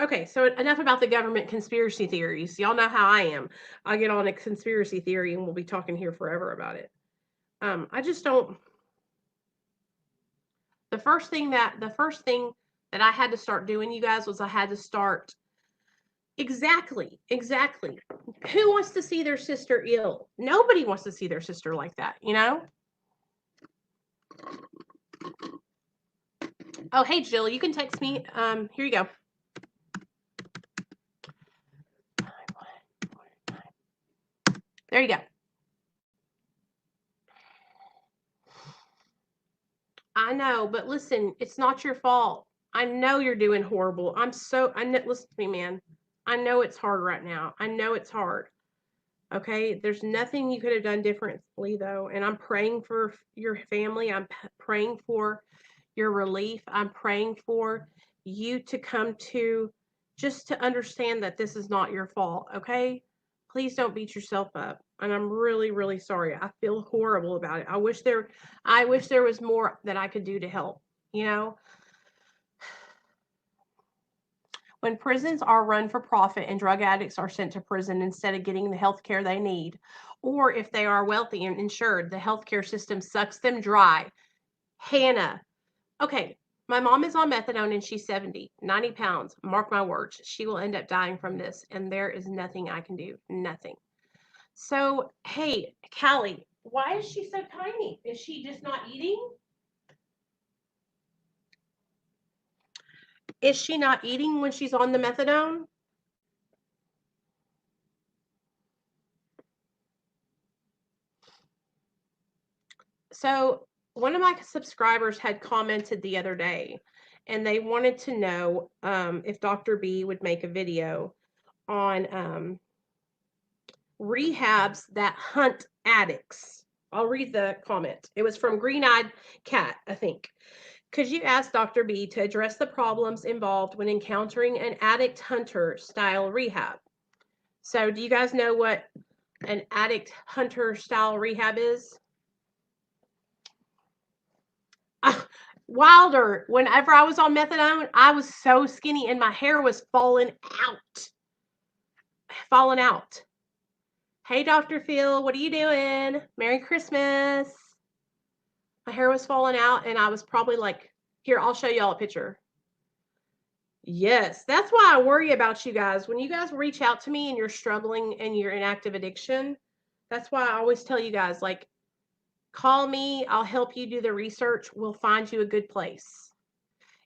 okay, so enough about the government conspiracy theories. Y'all know how I am. I get on a conspiracy theory and we'll be talking here forever about it. I just don't. The first thing that I had to start doing, you guys, was I had to start. Exactly. Who wants to see their sister ill? Nobody wants to see their sister like that, you know? Oh, hey, Jill, you can text me. Here you go. There you go. I know, but listen, it's not your fault. I know you're doing horrible. I know, listen to me, man. I know it's hard right now. I know it's hard. Okay, there's nothing you could have done differently, though. And I'm praying for your family. I'm praying for your relief. I'm praying for you to come to just to understand that this is not your fault. Okay, please don't beat yourself up. And I'm really, really sorry. I feel horrible about it. I wish there was more that I could do to help. You know, when prisons are run for profit and drug addicts are sent to prison instead of getting the health care they need, or if they are wealthy and insured, the healthcare system sucks them dry. Hannah, okay, my mom is on methadone and she's 70, 90 pounds. Mark my words, she will end up dying from this, and there is nothing I can do. Nothing. So, hey, Callie, why is she so tiny? Is she just not eating? Is she not eating when she's on the methadone? So, one of my subscribers had commented the other day, and they wanted to know if Dr. B would make a video on rehabs that hunt addicts. I'll read the comment. It was from Green Eyed Cat, I think. Could you ask Dr. B to address the problems involved when encountering an addict hunter style rehab? So, do you guys know what an addict hunter style rehab is? Wilder, whenever I was on methadone, I was so skinny and my hair was falling out. Hey, Dr. Phil, what are you doing? Merry Christmas. My hair was falling out and I was probably like, here, I'll show y'all a picture. Yes, that's why I worry about you guys. When you guys reach out to me and you're struggling and you're in active addiction, that's why I always tell you guys, like, call me. I'll help you do the research. We'll find you a good place.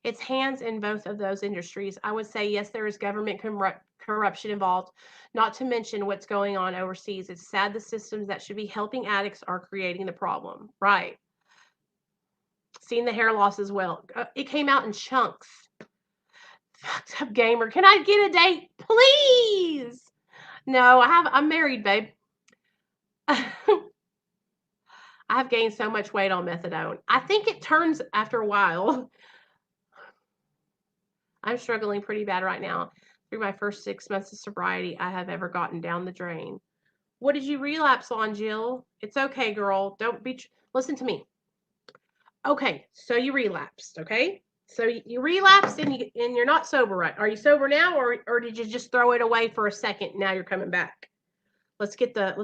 It's hands in both of those industries. I would say, yes, there is government corruption involved, not to mention what's going on overseas. It's sad the systems that should be helping addicts are creating the problem. Right. Seen the hair loss as well. It came out in chunks. Fucked up gamer. Can I get a date, please? No, I'm married, babe. I've gained so much weight on methadone. I think it turns after a while. I'm struggling pretty bad right now. Through my first 6 months of sobriety, I have ever gotten down the drain. What did you relapse on, Jill? It's okay, girl. Don't be. Listen to me. Okay, so you relapsed. Okay, so you relapsed and you're not sober, right? Are you sober now, or did you just throw it away for a second? Now you're coming back. Let's get the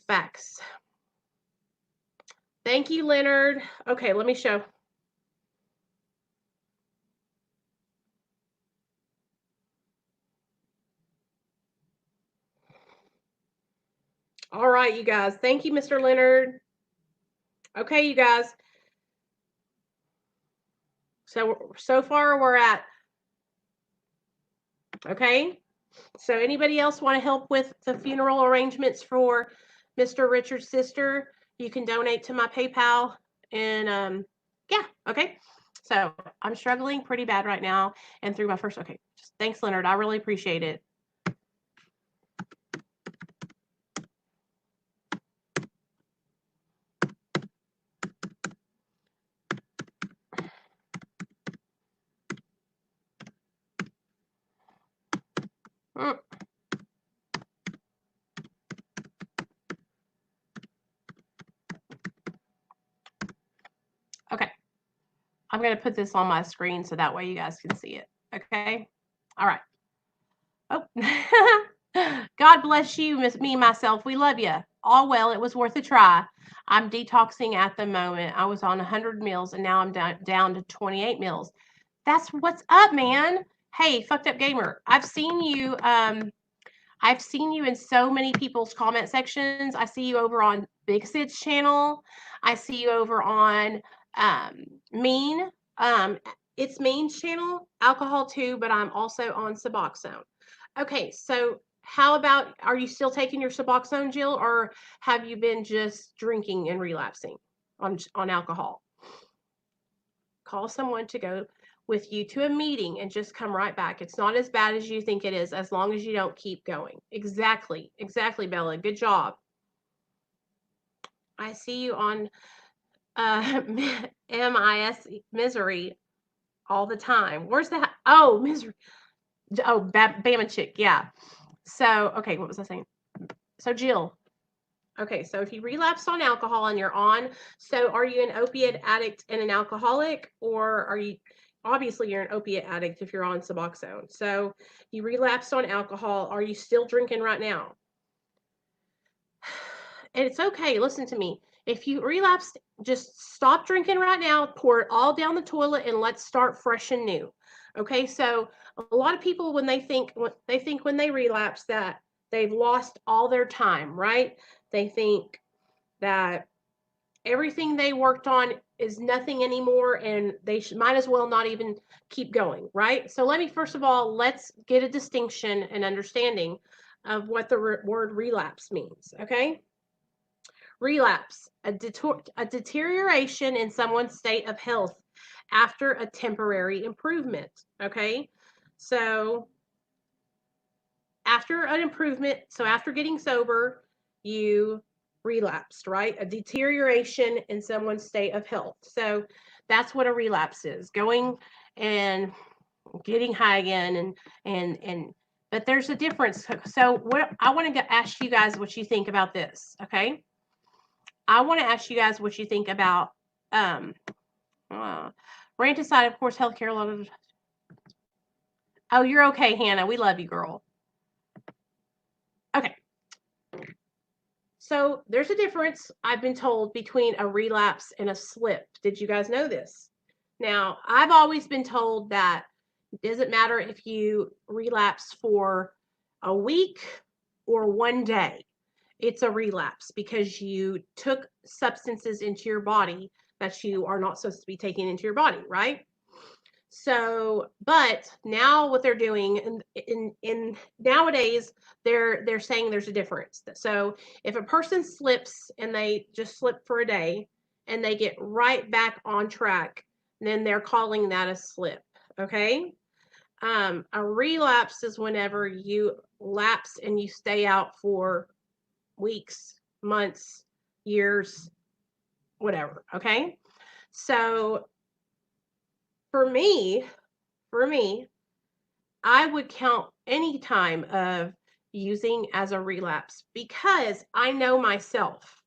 facts. Thank you, Leonard. Okay, let me show. All right, you guys. Thank you, Mr. Leonard. Okay, you guys. So far we're at. Okay. So anybody else want to help with the funeral arrangements for Mr. Richard's sister? You can donate to my PayPal and yeah, okay. So I'm struggling pretty bad right now. And through my first, okay, just thanks, Leonard. I really appreciate it. Mm. Okay. I'm going to put this on my screen so that way you guys can see it. Okay. All right. Oh, God bless you, me, myself. We love you. All well. It was worth a try. I'm detoxing at the moment. I was on 100 meals and now I'm down to 28 meals. That's what's up, man. Hey, fucked up gamer. I've seen you in so many people's comment sections. I see you over on Big Sid's channel. I see you over on Mean. It's Mean's channel, Alcohol Too, but I'm also on Suboxone. Okay, so how about, are you still taking your Suboxone, Jill, or have you been just drinking and relapsing on alcohol? Call someone to go with you to a meeting and just come right back. It's not as bad as you think it is, as long as you don't keep going. Exactly, Bella. Good job. I see you on MIS Misery all the time. Where's that? Oh, Misery. Oh, Bama Chick. Yeah. So, okay, what was I saying? So, Jill. Okay, so if you relapsed on alcohol and you're on, so are you an opiate addict and an alcoholic, or are you, obviously you're an opiate addict if you're on Suboxone. So you relapsed on alcohol. Are you still drinking right now? And it's okay. Listen to me. If you relapsed, just stop drinking right now, pour it all down the toilet, and let's start fresh and new. Okay, so a lot of people, when they think when they relapse that they've lost all their time, right? They think that everything they worked on is nothing anymore and they might as well not even keep going, right? So let me, first of all, let's get a distinction and understanding of what the word relapse means, okay? Relapse, a deterioration in someone's state of health after a temporary improvement, okay? So after an improvement, so after getting sober, you relapsed, right? A deterioration in someone's state of health. So that's what a relapse is, going and getting high again and but there's a difference. So what I want to ask you guys what you think about this, okay? I want to ask you guys what you think about rant aside, of course, healthcare. Oh, you're okay, Hannah. We love you, girl. Okay. So there's a difference, I've been told, between a relapse and a slip. Did you guys know this? Now, I've always been told that it doesn't matter if you relapse for a week or one day. It's a relapse because you took substances into your body that you are not supposed to be taking into your body, right? So, but now what they're doing in nowadays, they're saying there's a difference. So if a person slips and they just slip for a day and they get right back on track, then they're calling that a slip. Okay. A relapse is whenever you lapse and you stay out for weeks, months, years, whatever. Okay. So for me, I would count any time of using as a relapse because I know myself.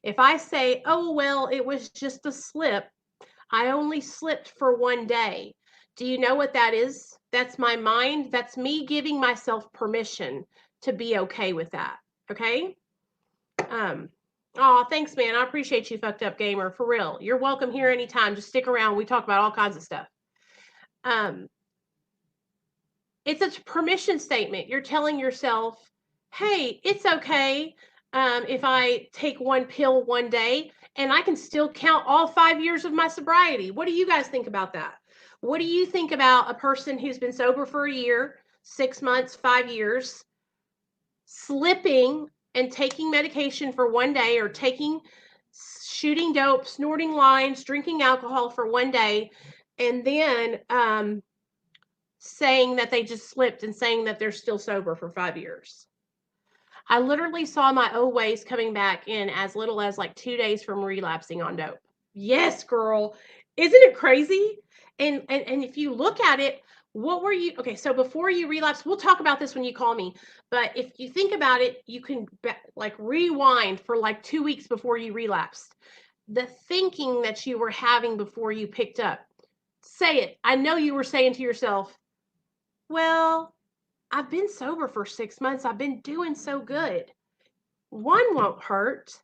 If I say, oh, well, it was just a slip, I only slipped for one day. Do you know what that is? That's my mind. That's me giving myself permission to be okay with that. Okay. Oh, thanks, man. I appreciate you, fucked up gamer. For real. You're welcome here anytime. Just stick around. We talk about all kinds of stuff. It's a permission statement. You're telling yourself, hey, it's okay if I take one pill one day and I can still count all 5 years of my sobriety. What do you guys think about that? What do you think about a person who's been sober for a year, 6 months, 5 years, slipping and taking medication for one day, or shooting dope, snorting lines, drinking alcohol for one day, and then saying that they just slipped and saying that they're still sober for 5 years. I literally saw my old ways coming back in as little as like 2 days from relapsing on dope. Yes, girl. Isn't it crazy? And if you look at it, what were you okay, so before you relapse, we'll talk about this when you call me, but if you think about it, you can like rewind for like 2 weeks before you relapsed. The thinking that you were having before you picked up. Say it. I know you were saying to yourself, well, I've been sober for 6 months. I've been doing so good. One won't hurt,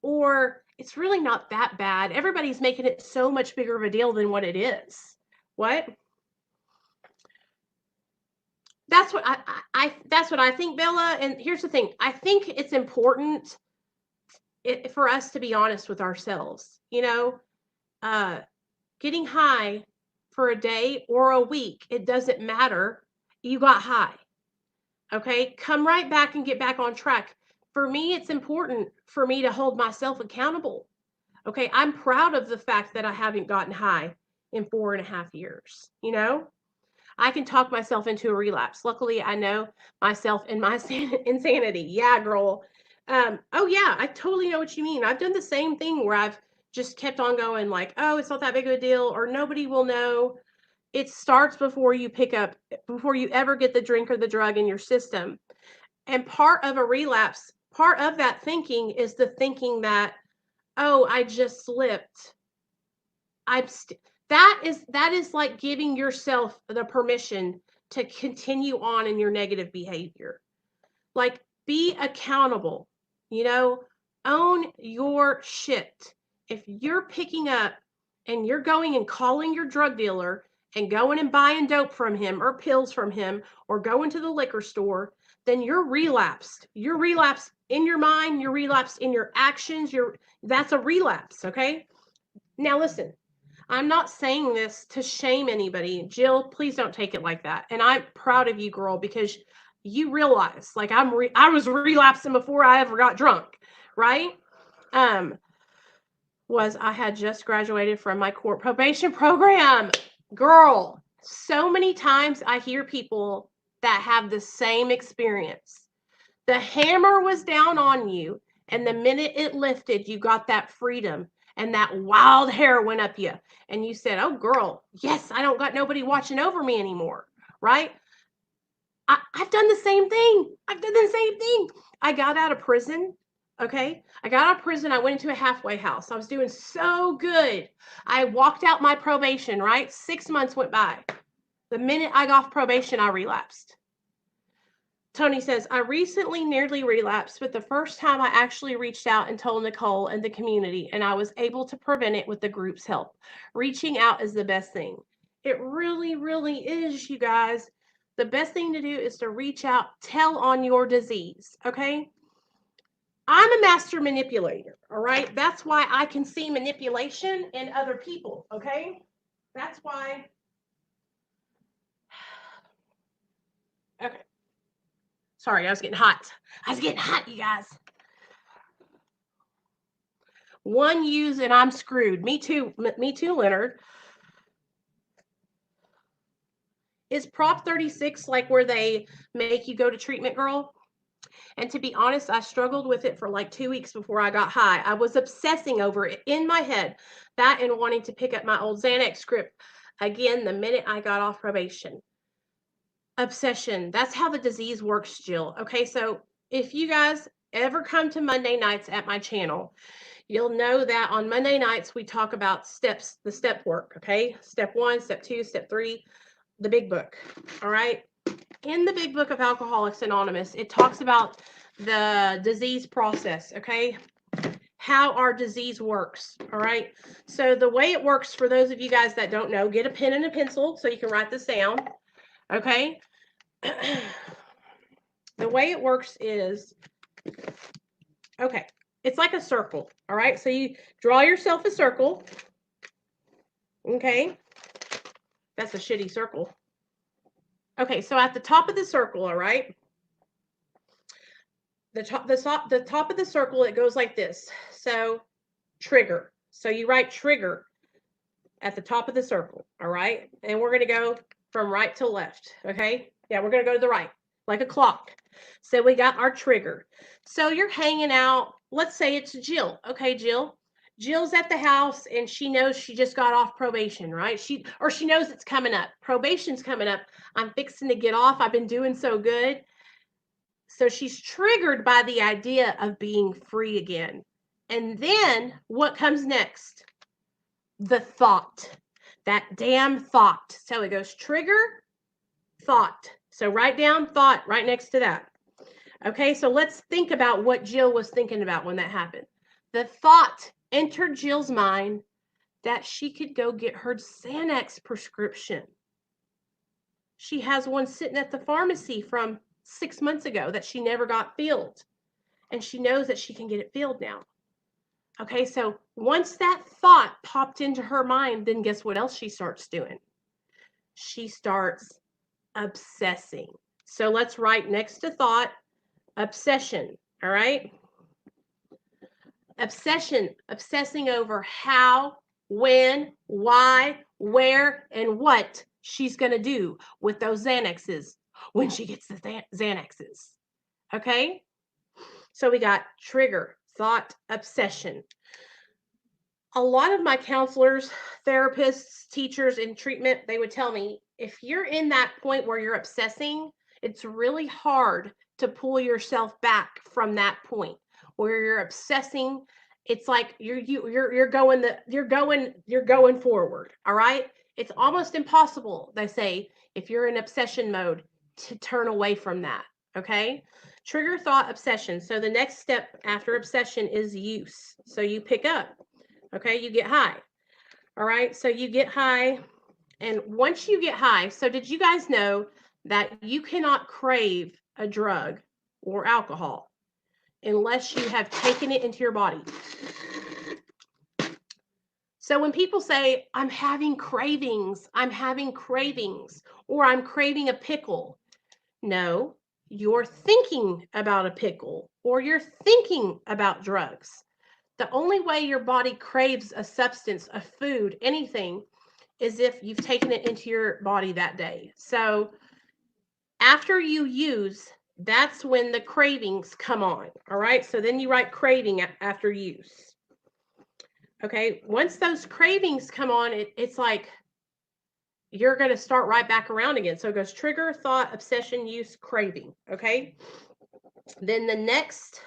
or it's really not that bad. Everybody's making it so much bigger of a deal than what it is. What? That's what that's what I think, Bella. And here's the thing. I think it's important for us to be honest with ourselves. Getting high for a day or a week, it doesn't matter. You got high. Okay, come right back and get back on track. For me, it's important for me to hold myself accountable. Okay, I'm proud of the fact that I haven't gotten high in 4.5 years. I can talk myself into a relapse. Luckily, I know myself and my insanity. Yeah, girl. Oh, yeah, I totally know what you mean. I've done the same thing where I've just kept on going, like, oh, it's not that big of a deal, or nobody will know. It starts before you before you ever get the drink or the drug in your system. And part of a relapse, part of that thinking is the thinking that, oh, I just slipped. That is like giving yourself the permission to continue on in your negative behavior. Like, be accountable, own your shit. If you're picking up and you're going and calling your drug dealer and going and buying dope from him or pills from him or going to the liquor store, then you're relapsed. You're relapsed in your mind, you're relapsed in your actions, that's a relapse, okay? Now listen, I'm not saying this to shame anybody. Jill, please don't take it like that. And I'm proud of you, girl, because you realize, like, I was relapsing before I ever got drunk, right? I had just graduated from my court probation program. Girl, so many times I hear people that have the same experience. The hammer was down on you, and the minute it lifted, you got that freedom, and that wild hair went up you, and you said, oh, girl, yes, I don't got nobody watching over me anymore, right? I've done the same thing. I got out of prison. Okay. I got out of prison. I went into a halfway house. I was doing so good. I walked out my probation, right? 6 months went by. The minute I got off probation, I relapsed. Tony says, I recently nearly relapsed, but the first time I actually reached out and told Nicole and the community, and I was able to prevent it with the group's help. Reaching out is the best thing. It really, really is, you guys. The best thing to do is to reach out, tell on your disease, okay? I'm a master manipulator, all right? That's why I can see manipulation in other people, okay? That's why. Okay. Sorry, I was getting hot. You guys. One use and I'm screwed. Me too, Leonard. Is Prop 36 like where they make you go to treatment, girl? And to be honest, I struggled with it for like 2 weeks before I got high. I was obsessing over it in my head, that and wanting to pick up my old Xanax script again the minute I got off probation. Obsession. That's how the disease works, Jill. Okay, so if you guys ever come to Monday nights at my channel, you'll know that on Monday nights we talk about the step work, okay? Step 1, step 2, step 3, the big book, all right? In the big book of Alcoholics Anonymous, it talks about the disease process, okay? How our disease works, all right? So the way it works, for those of you guys that don't know, get a pen and a pencil so you can write this down, okay? The way it works is, okay, it's like a circle, all right? So you draw yourself a circle, okay? That's a shitty circle. Okay, so at the top of the circle, all right? The top of the circle, it goes like this. So trigger. So you write trigger. at the top of the circle. All right. And we're going to go from right to left. Okay. Yeah, we're going to go to the right like a clock. So we got our trigger. So you're hanging out. Let's say it's Jill. Okay, Jill. Jill's at the house and she knows she just got off probation, right? She knows it's coming up. Probation's coming up. I'm fixing to get off. I've been doing so good. So she's triggered by the idea of being free again. And then what comes next? The thought, that damn thought. So it goes trigger, thought. So write down thought right next to that. Okay, so let's think about what Jill was thinking about when that happened. The thought entered Jill's mind that she could go get her Xanax prescription. She has one sitting at the pharmacy from 6 months ago that she never got filled. And she knows that she can get it filled now. Okay, so once that thought popped into her mind, then guess what else she starts doing? She starts obsessing. So let's write next to thought, obsession, all right? Obsession, obsessing over how, when, why, where, and what she's going to do with those Xanaxes when she gets the Xanaxes. Okay? So we got trigger, thought, obsession. A lot of my counselors, therapists, teachers in treatment, they would tell me, if you're in that point where you're obsessing, it's really hard to pull yourself back from that point where you're obsessing. It's like you're going forward. All right. It's almost impossible, they say, if you're in obsession mode, to turn away from that. Okay. Trigger, thought, obsession. So the next step after obsession is use. So you pick up. Okay, you get high. All right, so you get high. And once you get high, so did you guys know that you cannot crave a drug or alcohol unless you have taken it into your body? So when people say, I'm having cravings, or I'm craving a pickle, no, you're thinking about a pickle or you're thinking about drugs. The only way your body craves a substance, a food, anything, is if you've taken it into your body that day. So after you use, that's when the cravings come on. All right. So then you write craving after use. Okay. Once those cravings come on, it's like you're going to start right back around again. So it goes trigger, thought, obsession, use, craving. Okay. Then the next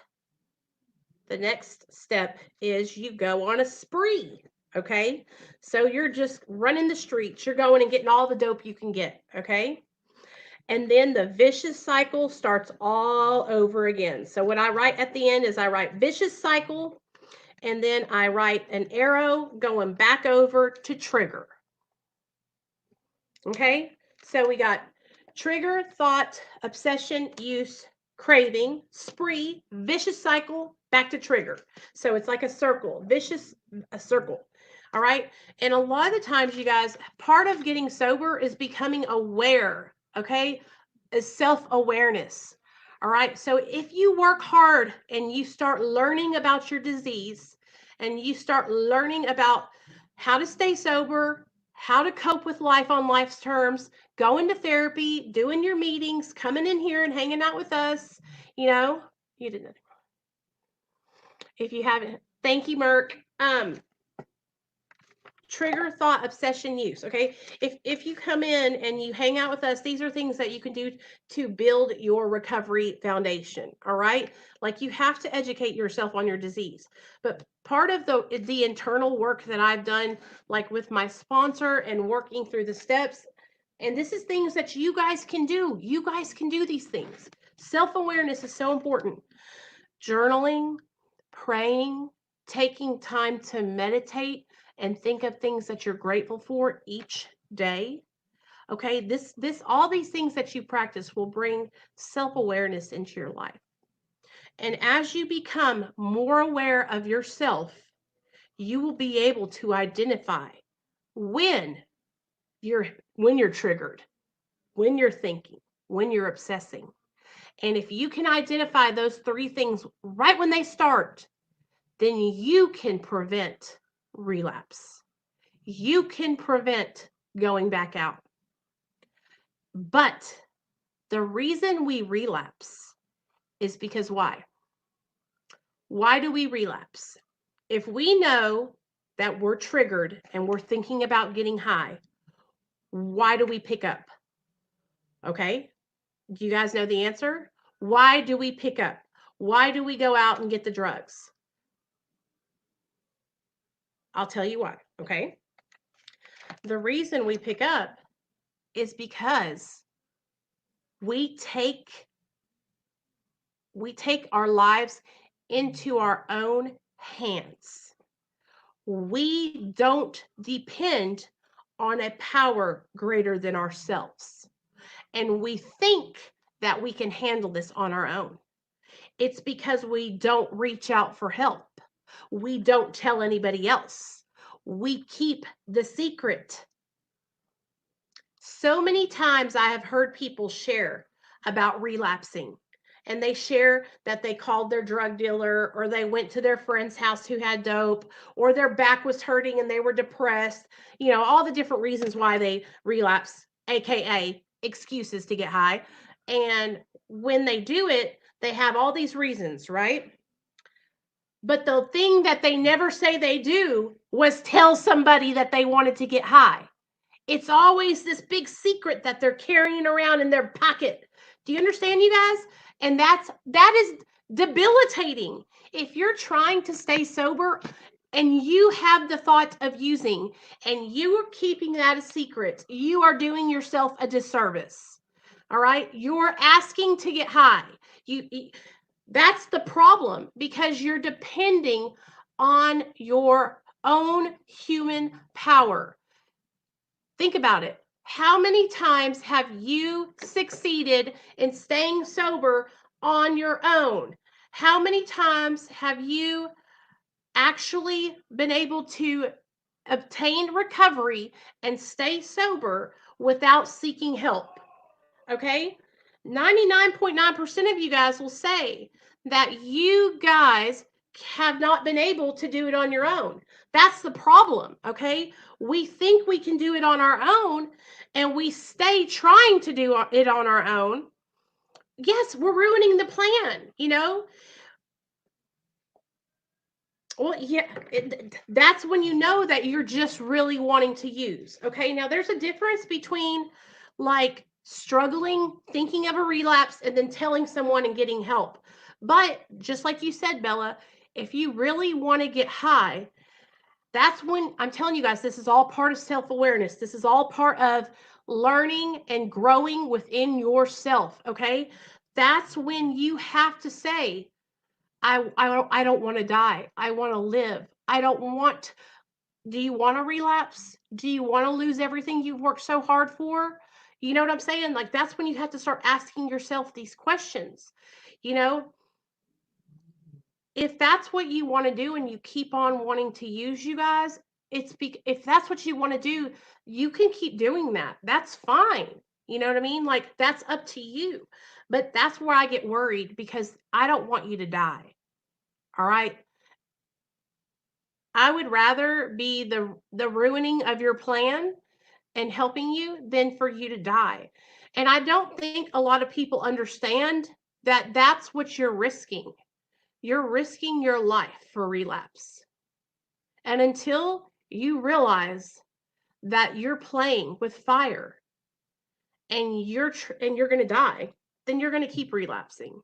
step is you go on a spree. Okay. So you're just running the streets. You're going and getting all the dope you can get. Okay. And then the vicious cycle starts all over again. So what I write at the end is I write vicious cycle, and then I write an arrow going back over to trigger. Okay. So we got trigger, thought, obsession, use, craving, spree, vicious cycle, back to trigger. So it's like a circle, a circle. All right. And a lot of the times, you guys, part of getting sober is becoming aware. Okay. Is self-awareness. All right. So if you work hard and you start learning about your disease and you start learning about how to stay sober, how to cope with life on life's terms, going to therapy, doing your meetings, coming in here and hanging out with us, you did nothing wrong. If you haven't, thank you, Merck. Trigger, thought, obsession, use. Okay. If you come in and you hang out with us, these are things that you can do to build your recovery foundation. All right. Like you have to educate yourself on your disease. But part of the internal work that I've done, like with my sponsor and working through the steps, and this is things that you guys can do. You guys can do these things. Self-awareness is so important. Journaling, praying, taking time to meditate and think of things that you're grateful for each day. Okay, all these things that you practice will bring self-awareness into your life. And as you become more aware of yourself, you will be able to identify when you're triggered, when you're thinking, when you're obsessing. And if you can identify those three things right when they start, then you can prevent relapse. you can prevent going back out. But the reason we relapse is because why? Why do we relapse? If we know that we're triggered and we're thinking about getting high, why do we pick up? Okay. Do you guys know the answer? Why do we pick up? Why do we go out and get the drugs? I'll tell you why. Okay. The reason we pick up is because we take our lives into our own hands. We don't depend on a power greater than ourselves. And we think that we can handle this on our own. It's because we don't reach out for help. We don't tell anybody else. We keep the secret. So many times I have heard people share about relapsing, and they share that they called their drug dealer, or they went to their friend's house who had dope, or their back was hurting and they were depressed, all the different reasons why they relapse, AKA excuses to get high. And when they do it, they have all these reasons, right? But the thing that they never say they do was tell somebody that they wanted to get high. It's always this big secret that they're carrying around in their pocket. Do you understand, you guys? And that is debilitating. If you're trying to stay sober and you have the thought of using and you are keeping that a secret, you are doing yourself a disservice. All right? You're asking to get high. That's the problem, because you're depending on your own human power. Think about it. How many times have you succeeded in staying sober on your own? How many times have you actually been able to obtain recovery and stay sober without seeking help? Okay? 99.9% of you guys will say that you guys have not been able to do it on your own. That's the problem, okay? We think we can do it on our own, and we stay trying to do it on our own. Yes, we're ruining the plan. Well, yeah, that's when you know that you're just really wanting to use. Okay, now there's a difference between like struggling, thinking of a relapse, and then telling someone and getting help. But just like you said, Bella, if you really want to get high, that's when I'm telling you guys, this is all part of self-awareness. This is all part of learning and growing within yourself. Okay, that's when you have to say, I don't want to die. I want to live. I don't want. Do you want to relapse? Do you want to lose everything you've worked so hard for? You know what I'm saying? Like, that's when you have to start asking yourself these questions. If that's what you want to do and you keep on wanting to use, you guys, if that's what you want to do, you can keep doing that. That's fine. You know what I mean? Like, that's up to you. But that's where I get worried, because I don't want you to die. All right. I would rather be the ruining of your plan and helping you than for you to die. And I don't think a lot of people understand that that's what you're risking. You're risking your life for relapse. And until you realize that you're playing with fire and you're going to die, then you're going to keep relapsing.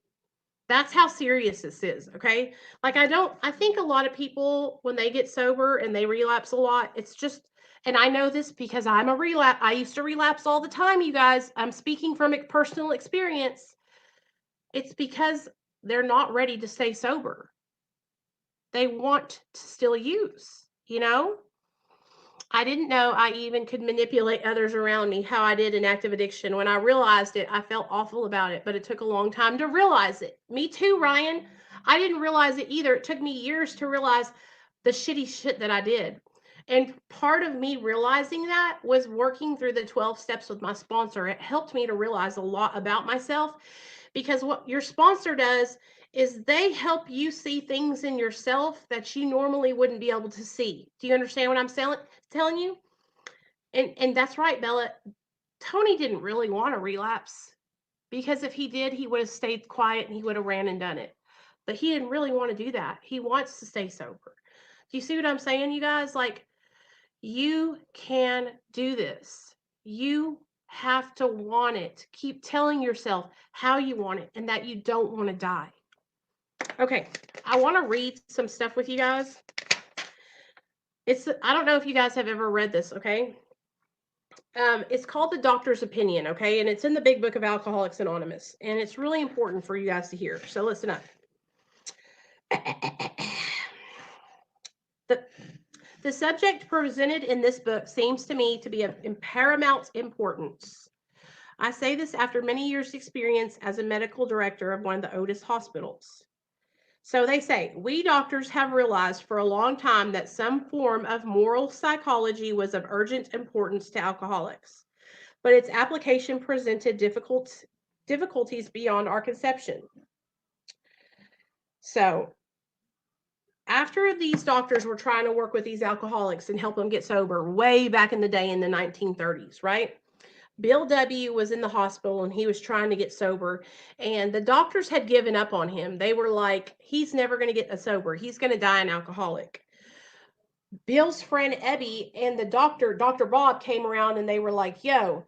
That's how serious this is, okay? Like, I think a lot of people, when they get sober and they relapse a lot, it's just, and I know this because I used to relapse all the time, you guys. I'm speaking from personal experience. It's because they're not ready to stay sober. They want to still use, I didn't know I even could manipulate others around me how I did in active addiction. When I realized it, I felt awful about it, but it took a long time to realize it. Me too, Ryan. I didn't realize it either. It took me years to realize the shitty shit that I did. And part of me realizing that was working through the 12 steps with my sponsor. It helped me to realize a lot about myself, because what your sponsor does is they help you see things in yourself that you normally wouldn't be able to see. Do you understand what I'm telling you? And that's right, Bella. Tony didn't really want to relapse, because if he did, he would have stayed quiet and he would have ran and done it. But he didn't really want to do that. He wants to stay sober. Do you see what I'm saying, you guys? Like, you can do this. You have to want it. Keep telling yourself how you want it and that you don't want to die. Okay, I want to read some stuff with you guys. I don't know if you guys have ever read this, okay? It's called The Doctor's Opinion, okay? And it's in the Big Book of Alcoholics Anonymous. And it's really important for you guys to hear. So listen up. The subject presented in this book seems to me to be of paramount importance. I say this after many years' experience as a medical director of one of the oldest hospitals. So they say, we doctors have realized for a long time that some form of moral psychology was of urgent importance to alcoholics, but its application presented difficulties beyond our conception. So after these doctors were trying to work with these alcoholics and help them get sober way back in the day in the 1930s, right? Bill W. was in the hospital and he was trying to get sober, and the doctors had given up on him. They were like, he's never going to get sober. He's going to die an alcoholic. Bill's friend Ebby and the doctor, Dr. Bob, came around and they were like, yo,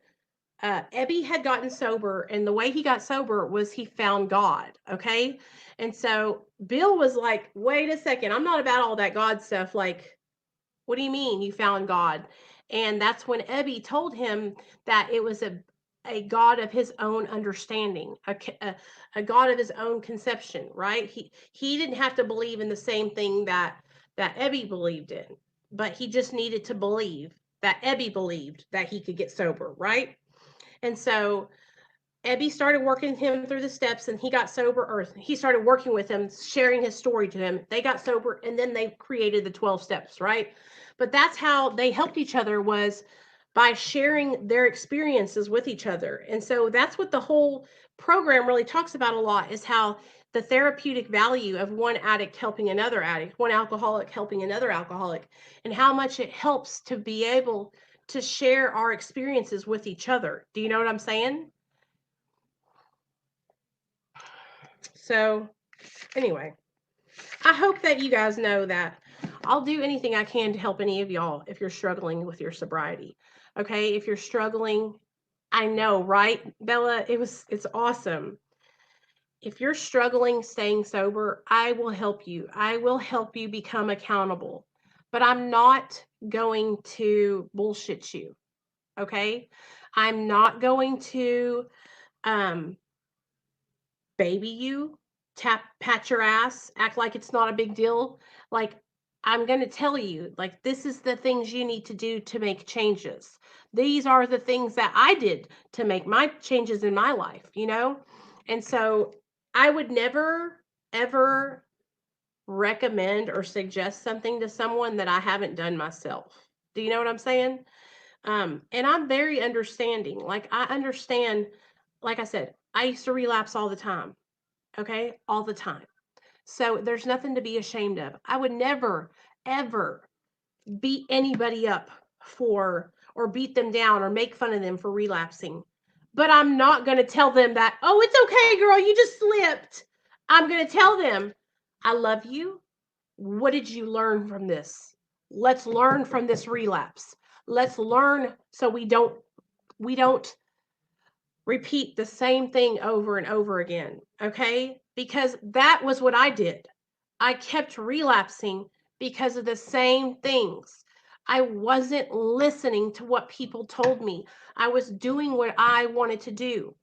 Ebby had gotten sober, and the way he got sober was he found God, okay? And so Bill was like, wait a second, I'm not about all that God stuff. Like, what do you mean you found God? And that's when Ebby told him that it was a God of his own understanding, a God of his own conception, right? He didn't have to believe in the same thing that Ebby believed in, but he just needed to believe that Ebby believed that he could get sober, right? And so Ebby started working him through the steps, and he got sober, or he started working with him, sharing his story to him. They got sober, and then they created the 12 steps, right? But that's how they helped each other, was by sharing their experiences with each other. And so that's what the whole program really talks about a lot, is how the therapeutic value of one addict helping another addict, one alcoholic helping another alcoholic, and how much it helps to be able to share our experiences with each other. Do you know what I'm saying? So anyway, I hope that you guys know that I'll do anything I can to help any of y'all if you're struggling with your sobriety. Okay, if you're struggling, I know, right, Bella? It's awesome. If you're struggling staying sober, I will help you. I will help you become accountable. But I'm not going to bullshit you. Okay? I'm not going to baby you, pat your ass, act like it's not a big deal. Like, I'm going to tell you, like, this is the things you need to do to make changes. These are the things that I did to make my changes in my life, you know? And so I would never, ever recommend or suggest something to someone that I haven't done myself. Do you know what I'm saying? And I'm very understanding. Like, I understand, like I said, I used to relapse all the time. Okay, all the time. So there's nothing to be ashamed of. I would never, ever beat anybody up for, or beat them down, or make fun of them for relapsing. But I'm not going to tell them that, oh, it's okay, girl, you just slipped. I'm going to tell them, I love you. What did you learn from this? Let's learn from this relapse. Let's learn so we don't repeat the same thing over and over again, okay? Because that was what I did. I kept relapsing because of the same things. I wasn't listening to what people told me. I was doing what I wanted to do.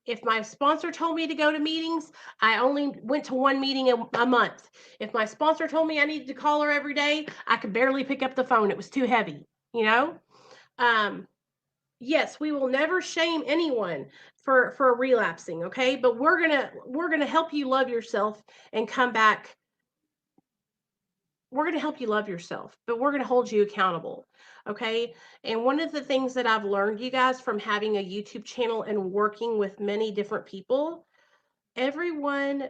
If my sponsor told me to go to meetings, I only went to one meeting a month. If my sponsor told me I needed to call her every day, I could barely pick up the phone. It was too heavy, you know? Yes, we will never shame anyone for relapsing, okay? But we're gonna help you love yourself and come back. We're gonna help you love yourself, but we're gonna hold you accountable, okay? And one of the things that I've learned, you guys, from having a YouTube channel and working with many different people, everyone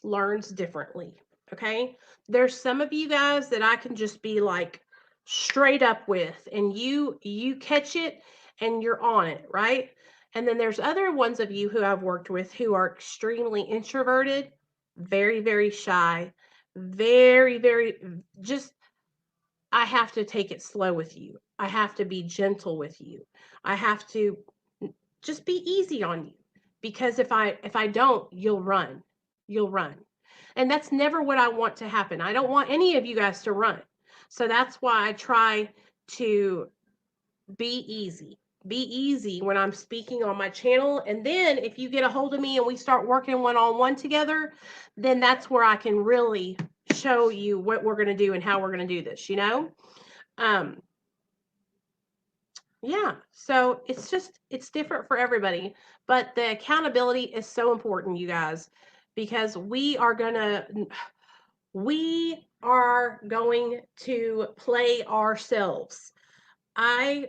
learns differently. Okay. There's some of you guys that I can just be like straight up with, and you catch it and you're on it, right? And then there's other ones of you who I've worked with who are extremely introverted, very, very shy, very, very just I have to take it slow with you. I have to be gentle with you. I have to just be easy on you, because if I don't, you'll run. You'll run. And that's never what I want to happen. I don't want any of you guys to run. So that's why I try to be easy. Be easy when I'm speaking on my channel. And then if you get a hold of me and we start working one-on-one together, then that's where I can really show you what we're going to do and how we're going to do this, you know? Um, yeah, so it's different for everybody, but the accountability is so important, you guys, because we are going to play ourselves. I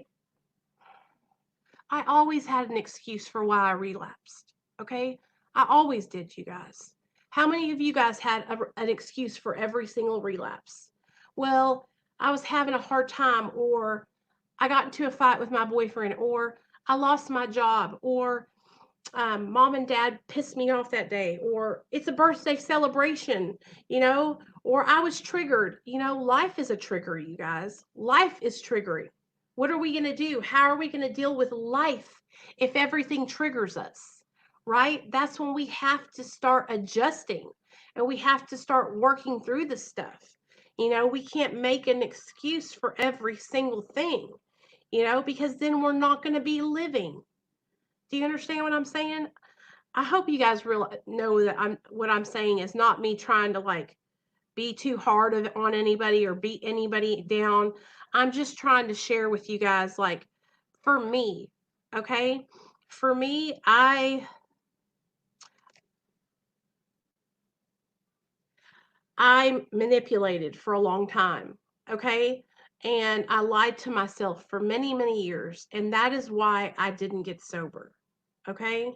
I always had an excuse for why I relapsed. Okay? I always did, you guys. How many of you guys had an excuse for every single relapse? Well, I was having a hard time, or I got into a fight with my boyfriend, or I lost my job, or mom and dad pissed me off that day, or it's a birthday celebration, or I was triggered. Life is a trigger, you guys. Life is triggering. What are we going to do? How are we going to deal with life if everything triggers us? Right? That's when we have to start adjusting, and we have to start working through the stuff. We can't make an excuse for every single thing, because then we're not going to be living. Do you understand what I'm saying? I hope you guys know that what I'm saying is not me trying to like be too hard on anybody or beat anybody down. I'm just trying to share with you guys, like, for me, okay? For me, I manipulated for a long time, okay? And I lied to myself for many, many years, and that is why I didn't get sober, okay?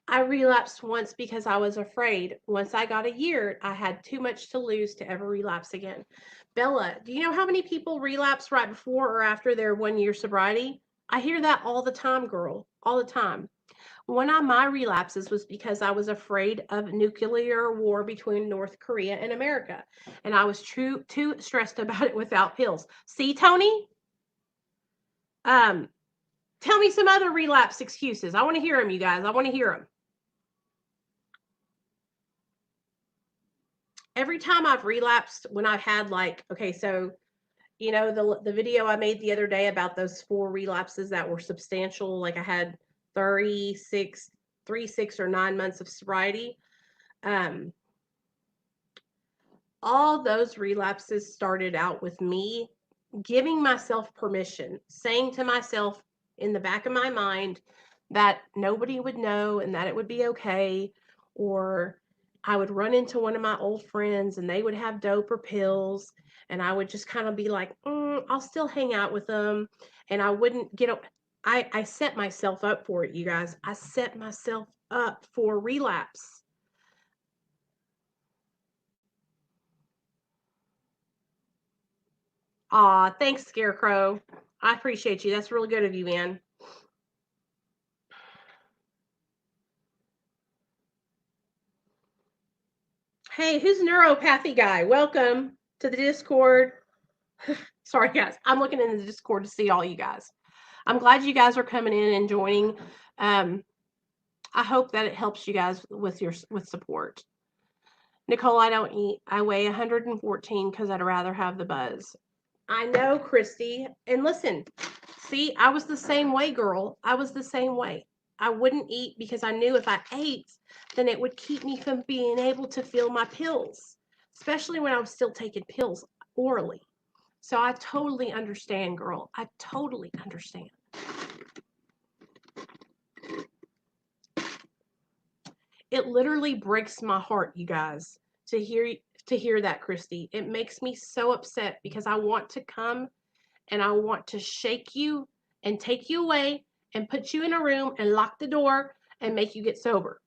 I relapsed once because I was afraid. Once I got a year, I had too much to lose to ever relapse again. Bella, do you know how many people relapse right before or after their 1 year sobriety? I hear that all the time, girl, all the time. One of my relapses was because I was afraid of nuclear war between North Korea and America, and I was too stressed about it without pills. See, Tony? Um, Tell me some other relapse excuses. I want to hear them, you guys. I want to hear them. Every time I've relapsed, when I've had like, okay, so the video I made the other day about those 4 relapses that were substantial, like I had 36, 3, 6, or 9 months of sobriety. All those relapses started out with me giving myself permission, saying to myself in the back of my mind that nobody would know and that it would be okay, or I would run into one of my old friends and they would have dope or pills, and I would just kind of be like, I'll still hang out with them, and I wouldn't get up. I set myself up for it, you guys. I set myself up for relapse. Aw, thanks, Scarecrow. I appreciate you. That's really good of you, man. Hey, who's neuropathy guy? Welcome to the Discord. Sorry, guys. I'm looking in the Discord to see all you guys. I'm glad you guys are coming in and joining. I hope that it helps you guys with support. Nicole, I don't eat. I weigh 114 because I'd rather have the buzz. I know, Christy. And listen, see, I was the same way, girl. I was the same way. I wouldn't eat because I knew if I ate, then it would keep me from being able to feel my pills, especially when I was still taking pills orally. So I totally understand, girl. I totally understand. It literally breaks my heart, you guys, to hear that, Christy. It makes me so upset because I want to come and I want to shake you and take you away and put you in a room and lock the door and make you get sober.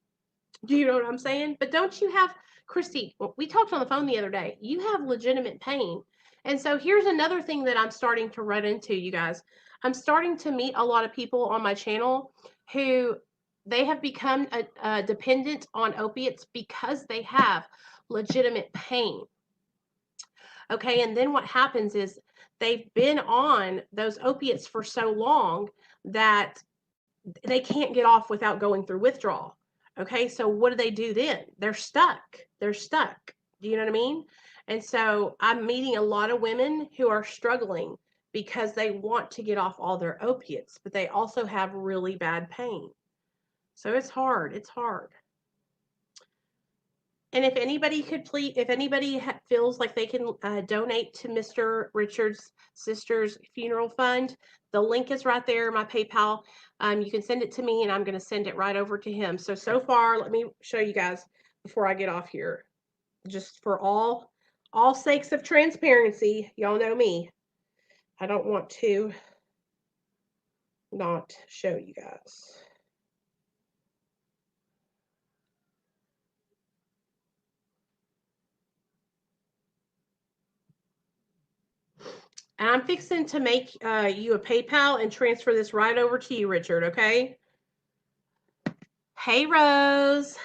Do you know what I'm saying? But don't you have, Christy, we talked on the phone the other day, you have legitimate pain. And so here's another thing that I'm starting to run into, you guys. I'm starting to meet a lot of people on my channel who they have become dependent on opiates because they have legitimate pain. Okay, and then what happens is they've been on those opiates for so long that they can't get off without going through withdrawal. Okay, so what do then? They're stuck. They're stuck. Do you know what I mean? And so I'm meeting a lot of women who are struggling because they want to get off all their opiates, but they also have really bad pain. So it's hard. It's hard. And if anybody could please, if anybody feels like they can donate to Mr. Richard's sister's funeral fund, the link is right there, my PayPal. You can send it to me and I'm going to send it right over to him. So far, let me show you guys before I get off here. Just for all sakes of transparency, y'all know me. I don't want to not show you guys. And I'm fixing to make you a PayPal and transfer this right over to you, Richard, okay? Hey, Rose.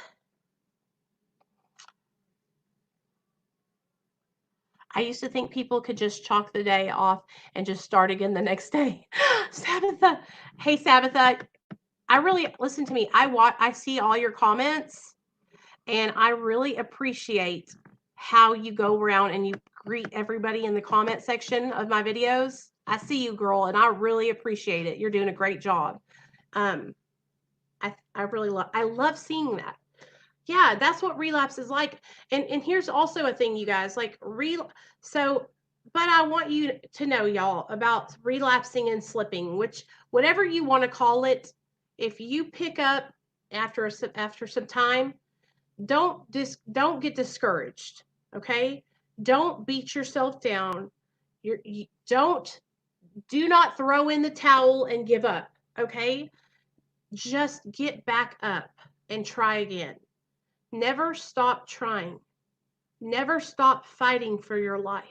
I used to think people could just chalk the day off and just start again the next day. Sabbatha. Hey, Sabbatha. I really, listen to me. I see all your comments and I really appreciate how you go around and you greet everybody in the comment section of my videos. I see you, girl, and I really appreciate it. You're doing a great job. I really love seeing that. Yeah, that's what relapse is like. And here's also a thing, you guys, like but I want you to know, y'all, about relapsing and slipping, which whatever you want to call it, if you pick up after some time, don't get discouraged, okay? Don't beat yourself down. Do not throw in the towel and give up, okay? Just get back up and try again. Never stop trying. Never stop fighting for your life.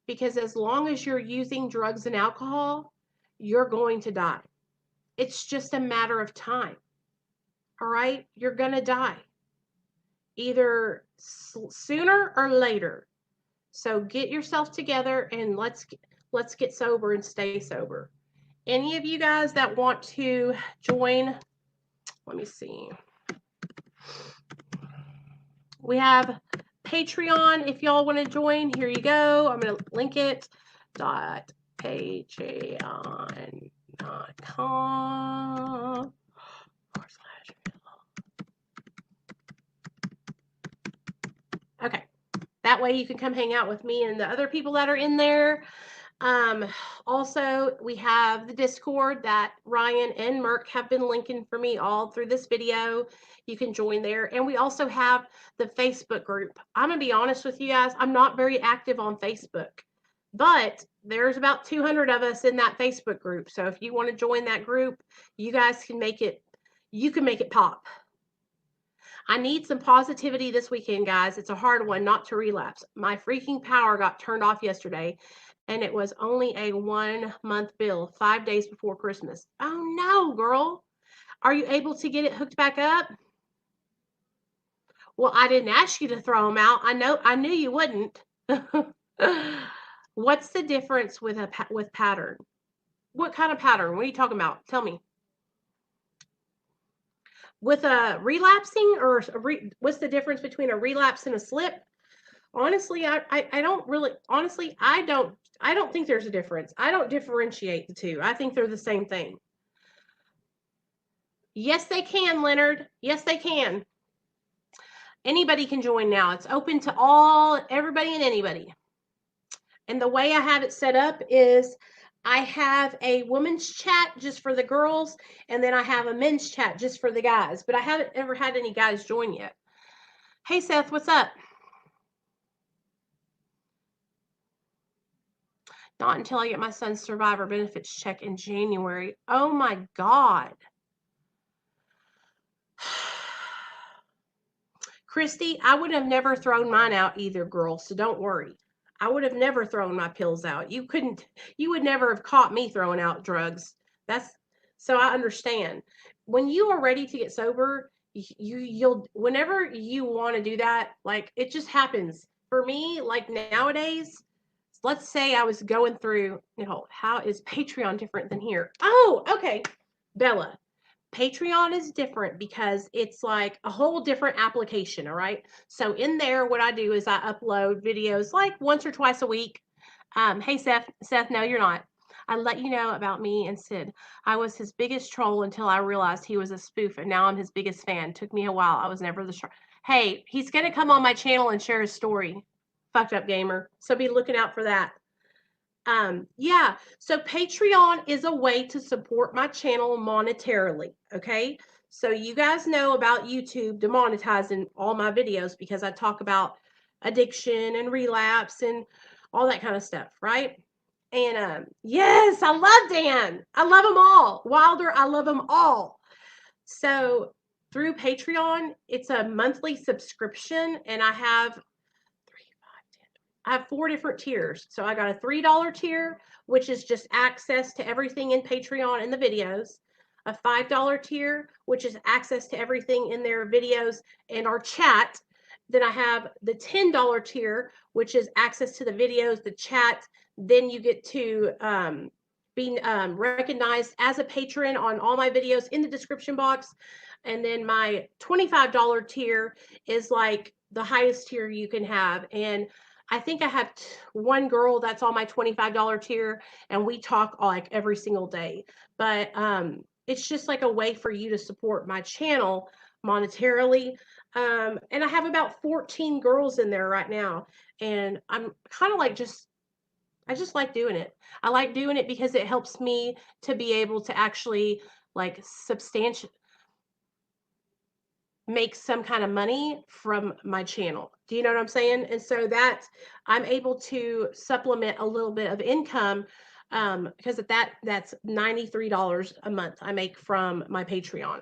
Because as long as you're using drugs and alcohol, you're going to die. It's just a matter of time. All right? You're going to die. Either sooner or later. So get yourself together and let's get sober and stay sober. Any of you guys that want to join, let me see. We have Patreon. If y'all want to join, here you go. I'm going to link it. Patreon.com. Okay. That way you can come hang out with me and the other people that are in there. Also, we have the Discord that Ryan and Merck have been linking for me all through this video. You can join there. And we also have the Facebook group. I'm going to be honest with you guys. I'm not very active on Facebook, but there's about 200 of us in that Facebook group. So if you want to join that group, you guys can make it pop. I need some positivity this weekend, guys. It's a hard one not to relapse. My freaking power got turned off yesterday, and it was only a 1-month bill, 5 days before Christmas. Oh, no, girl. Are you able to get it hooked back up? Well, I didn't ask you to throw them out. I knew you wouldn't. What's the difference with pattern? What kind of pattern? What are you talking about? Tell me. With a relapsing or what's the difference between a relapse and a slip? Honestly, I don't really, honestly, I don't think there's a difference. I don't differentiate the two. I think they're the same thing. Yes, they can, Leonard. Yes, they can. Anybody can join now. It's open to everybody and anybody. And the way I have it set up is I have a women's chat just for the girls, and then I have a men's chat just for the guys. But I haven't ever had any guys join yet. Hey, Seth, what's up? Not until I get my son's survivor benefits check in January. Oh my God. Christy, I would have never thrown mine out either, girl, so don't worry. I would have never thrown my pills out. You would never have caught me throwing out drugs. That's so I understand. When you are ready to get sober, you'll whenever you want to do that, like it just happens. For me, like nowadays, let's say I was going through, how is Patreon different than here? Oh, okay. Bella, Patreon is different because it's like a whole different application, all right? So in there, what I do is I upload videos like once or twice a week. Hey, Seth, no, you're not. I let you know about me and Sid. I was his biggest troll until I realized he was a spoof, and now I'm his biggest fan. Took me a while. I was never the Hey, he's going to come on my channel and share his story. Fucked up gamer. So be looking out for that. Yeah, so Patreon is a way to support my channel monetarily. Okay, so you guys know about YouTube demonetizing all my videos because I talk about addiction and relapse and all that kind of stuff, right? And yes, I love Dan. I love them all. Wilder, I love them all. So through Patreon, it's a monthly subscription, and I have 4 different tiers. So I got a $3 tier, which is just access to everything in Patreon and the videos. A $5 tier, which is access to everything in their videos and our chat. Then I have the $10 tier, which is access to the videos, the chat. Then you get to be recognized as a patron on all my videos in the description box. And then my $25 tier is like the highest tier you can have. And I think I have one girl that's on my $25 tier, and we talk like every single day. But it's just like a way for you to support my channel monetarily. And I have about 14 girls in there right now, and I'm kind of like I just like doing it. I like doing it because it helps me to be able to actually like substantiate make some kind of money from my channel. Do you know what I'm saying? And so that I'm able to supplement a little bit of income because that's $93 a month I make from my Patreon.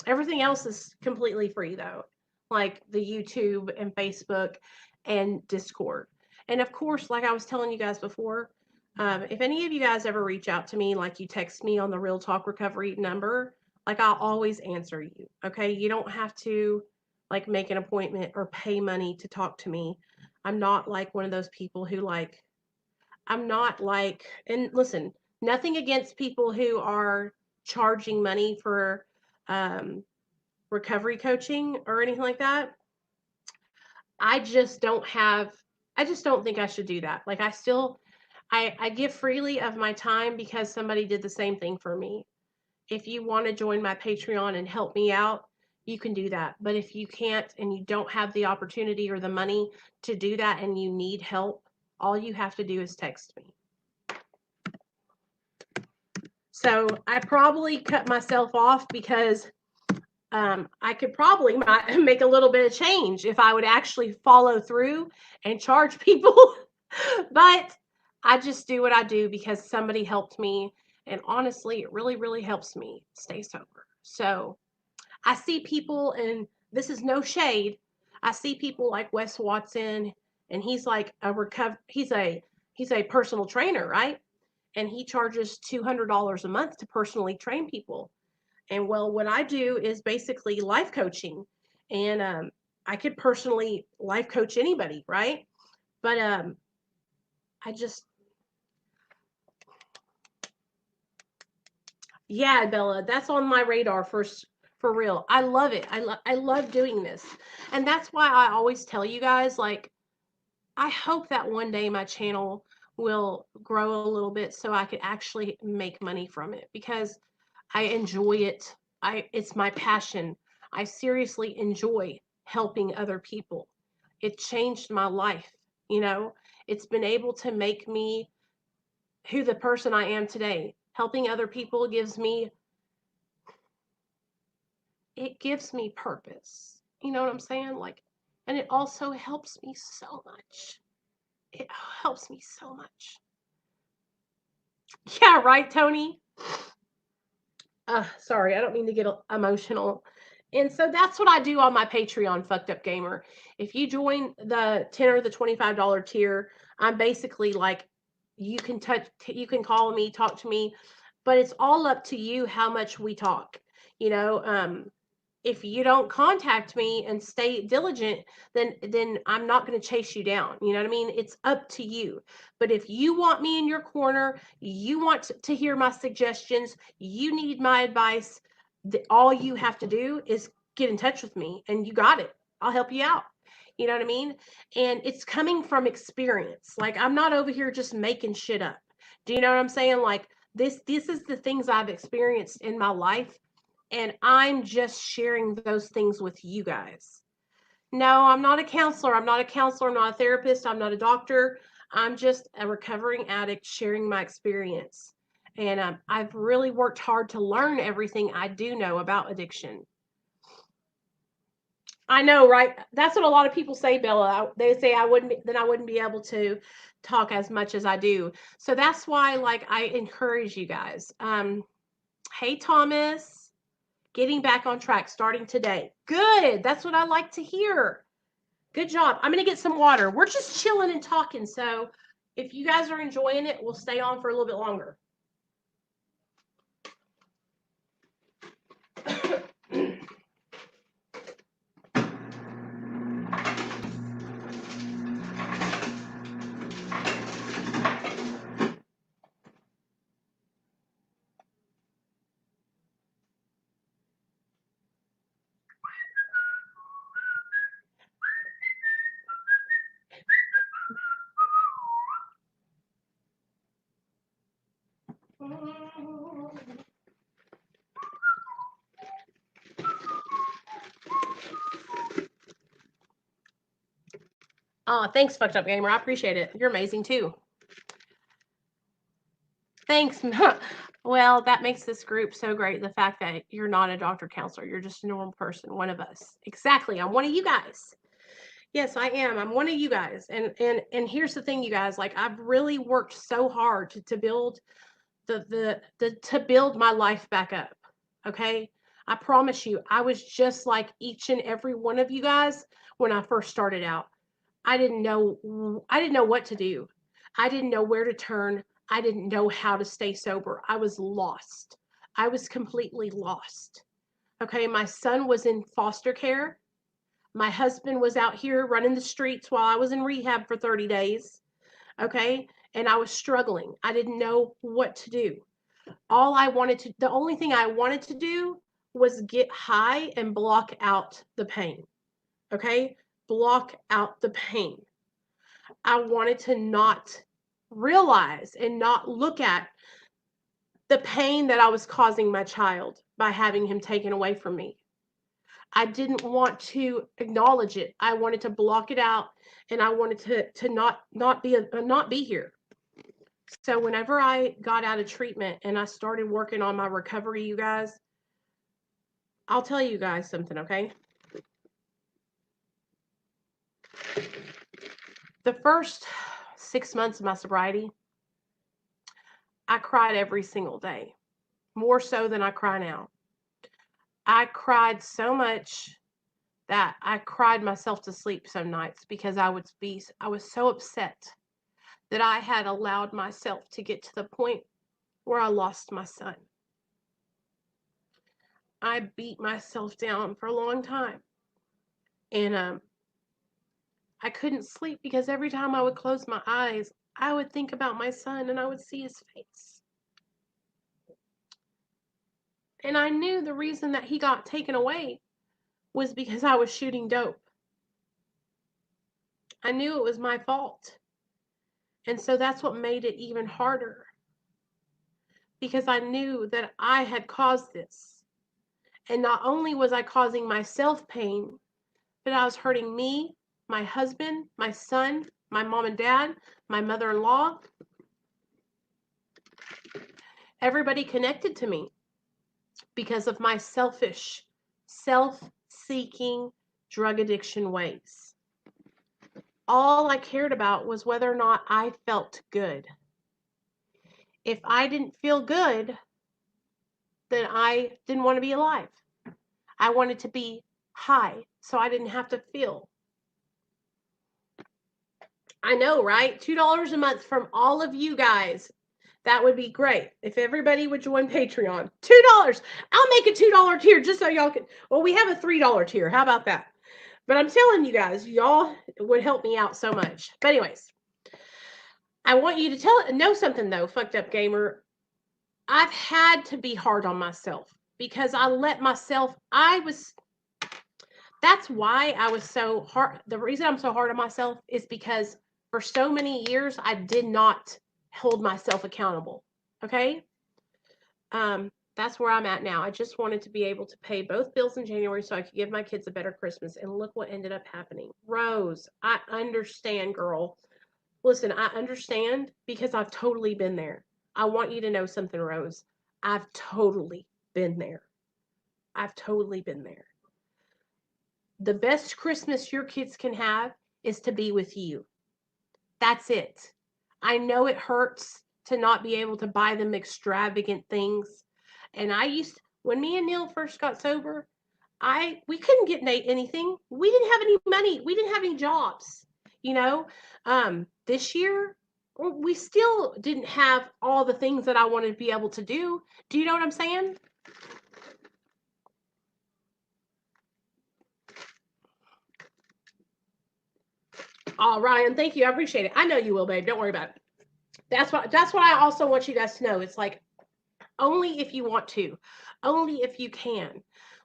Everything else is completely free though, like the YouTube and Facebook and Discord. And of course, like I was telling you guys before, if any of you guys ever reach out to me, like you text me on the Real Talk Recovery number, like I'll always answer you. Okay. You don't have to like make an appointment or pay money to talk to me. I'm not like one of those people who like, I'm not like, and listen, nothing against people who are charging money for um, recovery coaching or anything like that. I just don't have, I just don't think I should do that. Like I give freely of my time because somebody did the same thing for me. If you want to join my Patreon and help me out, you can do that. But if you can't and you don't have the opportunity or the money to do that and you need help, all you have to do is text me. So I probably cut myself off because I could probably make a little bit of change if I would actually follow through and charge people. But I just do what I do because somebody helped me. And honestly, it really, really helps me stay sober. So I see people, and this is no shade. I see people like Wes Watson, and he's like he's a personal trainer, right? And he charges $200 a month to personally train people. And well, what I do is basically life coaching, and I could personally life coach anybody, right? But I just, yeah, Bella, that's on my radar for real. I love it. I love doing this, and that's why I always tell you guys like I hope that one day my channel will grow a little bit so I could actually make money from it because I enjoy it. It's my passion. I seriously enjoy helping other people. It changed my life, you know. It's been able to make me who the person I am today. Helping other people gives me purpose. You know what I'm saying? Like, and it also helps me so much. It helps me so much. Yeah, right, Tony? Sorry, I don't mean to get emotional. And so that's what I do on my Patreon, Fucked Up Gamer. If you join the $10 or the $25 tier, I'm basically like, you can you can call me, talk to me, but it's all up to you how much we talk. You know, if you don't contact me and stay diligent, then I'm not going to chase you down. You know what I mean? It's up to you. But if you want me in your corner, you want to hear my suggestions, you need my advice, all you have to do is get in touch with me and you got it. I'll help you out. You know what I mean? And it's coming from experience. Like I'm not over here just making shit up. Do you know what I'm saying? Like this is the things I've experienced in my life, and I'm just sharing those things with you guys. No, I'm not a counselor. I'm not a counselor. I'm not a therapist. I'm not a doctor. I'm just a recovering addict sharing my experience. And I've really worked hard to learn everything I do know about addiction. I know, right? That's what a lot of people say, Bella. They say I wouldn't be able to talk as much as I do. So that's why, like, I encourage you guys. Hey, Thomas. Getting back on track starting today. Good. That's what I like to hear. Good job. I'm going to get some water. We're just chilling and talking. So if you guys are enjoying it, we'll stay on for a little bit longer. Oh, thanks, Fucked Up Gamer. I appreciate it. You're amazing too. Thanks. Well, that makes this group so great. The fact that you're not a doctor counselor, you're just a normal person, one of us. Exactly. I'm one of you guys. Yes, I am. I'm one of you guys. And here's the thing, you guys, like I've really worked so hard to build to build my life back up. Okay? I promise you, I was just like each and every one of you guys when I first started out. I didn't know what to do. I didn't know where to turn. I didn't know how to stay sober. I was lost. I was completely lost. Okay, my son was in foster care. My husband was out here running the streets while I was in rehab for 30 days. Okay, and I was struggling. I didn't know what to do. The only thing I wanted to do was get high and block out the pain. Okay, block out the pain. I wanted to not realize and not look at the pain that I was causing my child by having him taken away from me. I didn't want to acknowledge it. I wanted to block it out, and I wanted to not be here. So whenever I got out of treatment and I started working on my recovery, you guys, I'll tell you guys something, okay? The first 6 months of my sobriety, I cried every single day, more so than I cry now. I cried so much that I cried myself to sleep some nights because I was so upset that I had allowed myself to get to the point where I lost my son. I beat myself down for a long time. And I couldn't sleep because every time I would close my eyes, I would think about my son and I would see his face. And I knew the reason that he got taken away was because I was shooting dope. I knew it was my fault. And so that's what made it even harder. Because I knew that I had caused this. And not only was I causing myself pain, but I was hurting me, my husband, my son, my mom and dad, my mother-in-law, everybody connected to me because of my selfish, self-seeking drug addiction ways. All I cared about was whether or not I felt good. if I didn't feel good, then I didn't want to be alive. I wanted to be high so I didn't have to feel. I know, right? $2 a month from all of you guys. That would be great if everybody would join Patreon. $2. I'll make a $2 tier just so y'all can. Well, we have a $3 tier. How about that? But I'm telling you guys, y'all would help me out so much. But anyways, I want you to know something though, fucked up gamer. I've had to be hard on myself because I let myself. That's why I was so hard. The reason I'm so hard on myself is because for so many years I did not hold myself accountable. Okay. That's where I'm at now. I just wanted to be able to pay both bills in January so I could give my kids a better Christmas. And look what ended up happening. Rose, I understand, girl. Listen, I understand because I've totally been there. I want you to know something, Rose. I've totally been there. I've totally been there. The best Christmas your kids can have is to be with you. That's it. I know it hurts to not be able to buy them extravagant things. And when me and Neil first got sober, we couldn't get Nate anything. We didn't have any money. We didn't have any jobs. This year we still didn't have all the things that I wanted to be able to do. Do you know what I'm saying? Oh, Ryan, thank you. I appreciate it. I know you will, babe. Don't worry about it. That's what I also want you guys to know. It's like only if you want to, only if you can.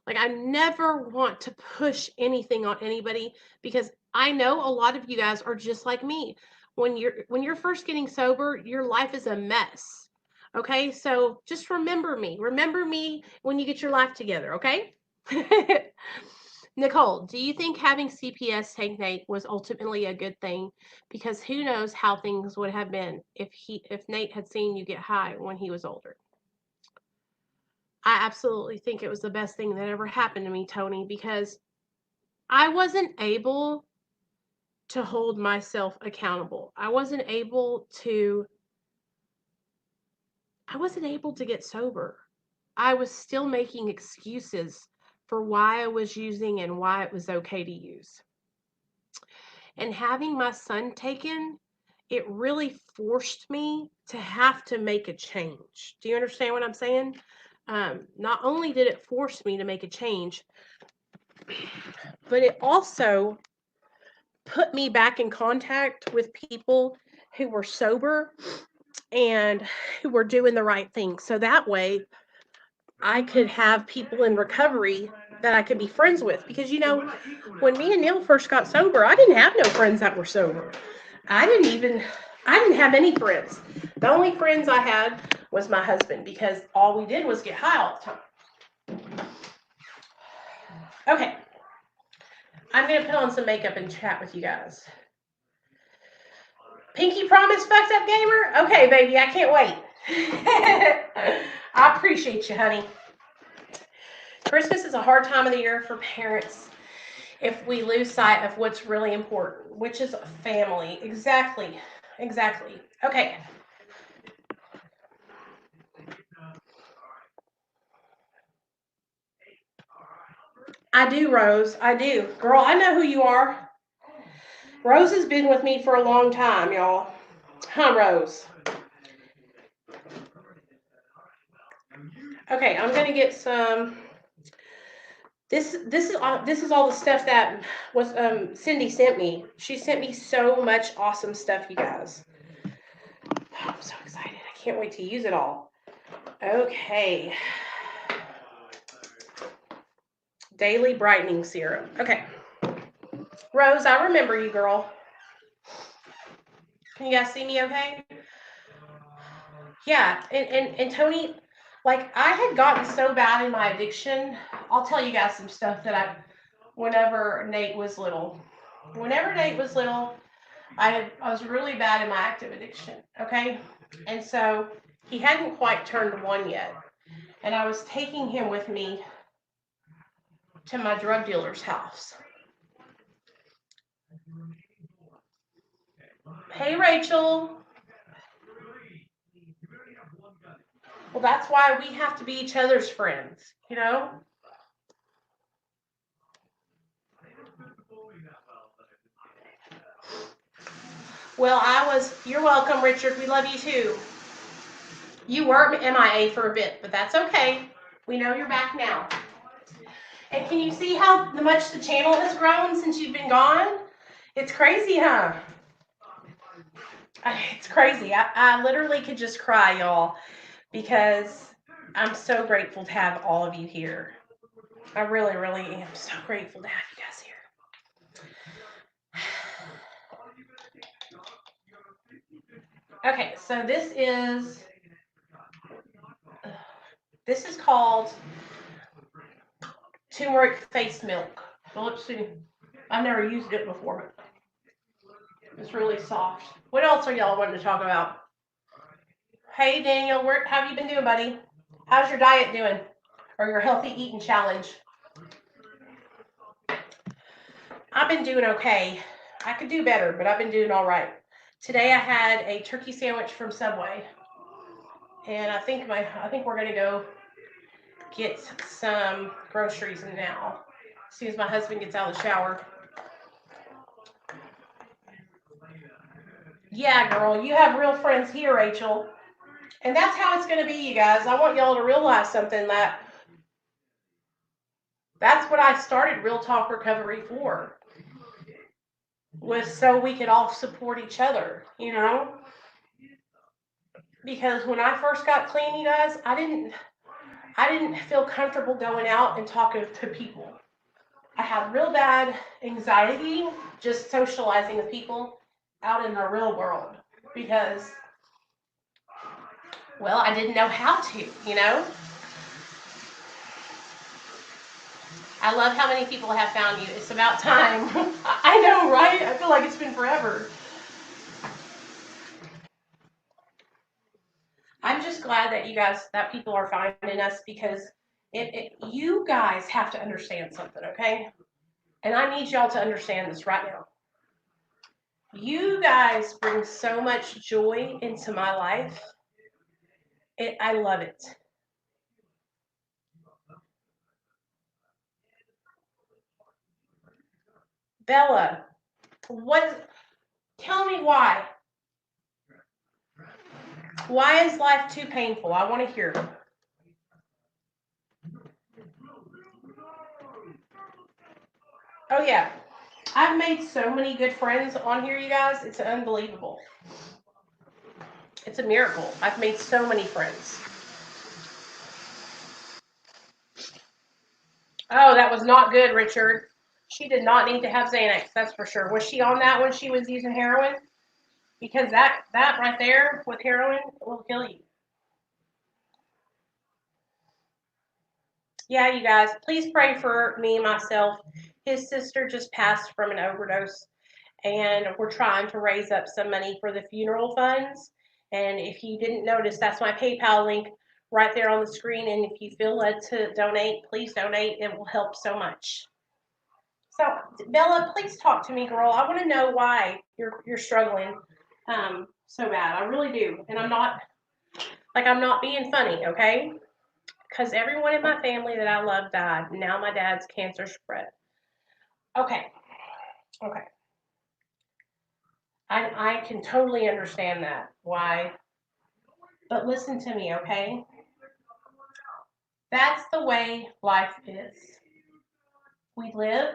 Like I never want to push anything on anybody because I know a lot of you guys are just like me. When you're first getting sober, your life is a mess. Okay? So just remember me. Remember me when you get your life together, okay? Nicole, do you think having CPS take Nate was ultimately a good thing? Because who knows how things would have been if Nate had seen you get high when he was older. I absolutely think it was the best thing that ever happened to me, Tony, because I wasn't able to hold myself accountable. I wasn't able to get sober. I was still making excuses for why I was using and why it was okay to use. And having my son taken, it really forced me to have to make a change. Do you understand what I'm saying? Not only did it force me to make a change, but it also put me back in contact with people who were sober and who were doing the right thing. So that way I could have people in recovery that I could be friends with. Because, when me and Neil first got sober, I didn't have no friends that were sober. I didn't have any friends. The only friends I had was my husband because all we did was get high all the time. Okay. I'm going to put on some makeup and chat with you guys. Pinky promise fucked up gamer? Okay, baby, I can't wait. I appreciate you, honey. Christmas is a hard time of the year for parents if we lose sight of what's really important, which is family. Exactly. Okay. I do, Rose. I do. Girl, I know who you are. Rose has been with me for a long time, y'all. Huh, Rose? Okay, I'm gonna get some. This is all the stuff that was Cindy sent me. She sent me so much awesome stuff, you guys. I'm so excited. I can't wait to use it all. Okay. Daily brightening serum. Okay. Rose, I remember you, girl. Can you guys see me okay? Yeah, and Tony, like I had gotten so bad in my addiction. I'll tell you guys some stuff that whenever Nate was little, I was really bad in my active addiction, okay? And so he hadn't quite turned 1 yet. And I was taking him with me to my drug dealer's house. Hey, Rachel. that's why we have to be each other's friends, you know? Well, you're welcome, Richard. We love you too. You were MIA for a bit, but that's okay. We know you're back now. And can you see how much the channel has grown since you've been gone? It's crazy, huh? It's crazy. I literally could just cry, y'all, because I'm so grateful to have all of you here. I really, really am so grateful to have you guys here. Okay, so this is called turmeric face milk. Well, let's see. I've never used it before, but it's really soft. What else are y'all wanting to talk about? Hey, Daniel, how have you been doing, buddy? How's your diet doing? Or your healthy eating challenge? I've been doing okay. I could do better, but I've been doing all right. Today I had a turkey sandwich from Subway, and I think we're gonna go get some groceries now. As soon as my husband gets out of the shower. Yeah, girl, you have real friends here, Rachel. And that's how it's gonna be, you guys. I want y'all to realize something, that's what I started Real Talk Recovery for. Was so we could all support each other, you know? Because when I first got clean, you guys, I didn't feel comfortable going out and talking to people. I had real bad anxiety just socializing with people out in the real world because, well, I didn't know how to, you know? I love how many people have found you. It's about time. I know, right? I feel like it's been forever. I'm just glad that people are finding us because you guys have to understand something, okay? And I need y'all to understand this right now. You guys bring so much joy into my life. I love it. Bella, tell me why. Why is life too painful? I want to hear. Oh, yeah. I've made so many good friends on here, you guys. It's unbelievable. It's a miracle. I've made so many friends. Oh, that was not good, Richard. She did not need to have Xanax, that's for sure. Was she on that when she was using heroin? Because that right there with heroin will kill you. Yeah, you guys, please pray for me and myself. His sister just passed from an overdose, and we're trying to raise up some money for the funeral funds. And if you didn't notice, that's my PayPal link right there on the screen. And if you feel led to donate, please donate. It will help so much. So, Bella, please talk to me, girl. I want to know why you're struggling so bad. I really do, and I'm not being funny, okay? Because everyone in my family that I love died. Now my dad's cancer spread. Okay. I can totally understand that. Why? But listen to me, okay? That's the way life is. We live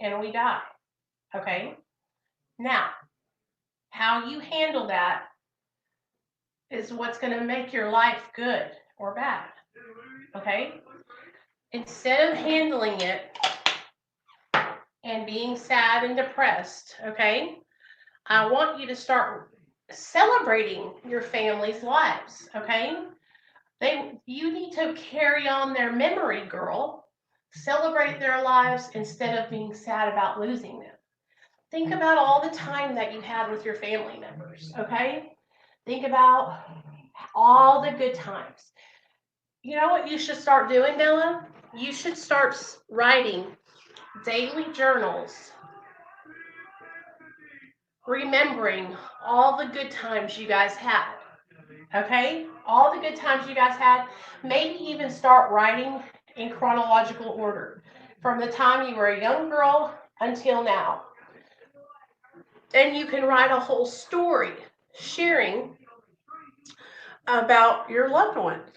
and we die. Okay? Now, how you handle that is what's going to make your life good or bad. Okay? Instead of handling it and being sad and depressed, okay, I want you to start celebrating your family's lives, okay? You need to carry on their memory, girl. Celebrate their lives instead of being sad about losing them. Think about all the time that you had with your family members, okay? Think about all the good times. You know what you should start doing, Bella? You should start writing daily journals, remembering all the good times you guys had. Okay? All the good times you guys had. Maybe even start writing in chronological order from the time you were a young girl until now. And you can write a whole story sharing about your loved ones.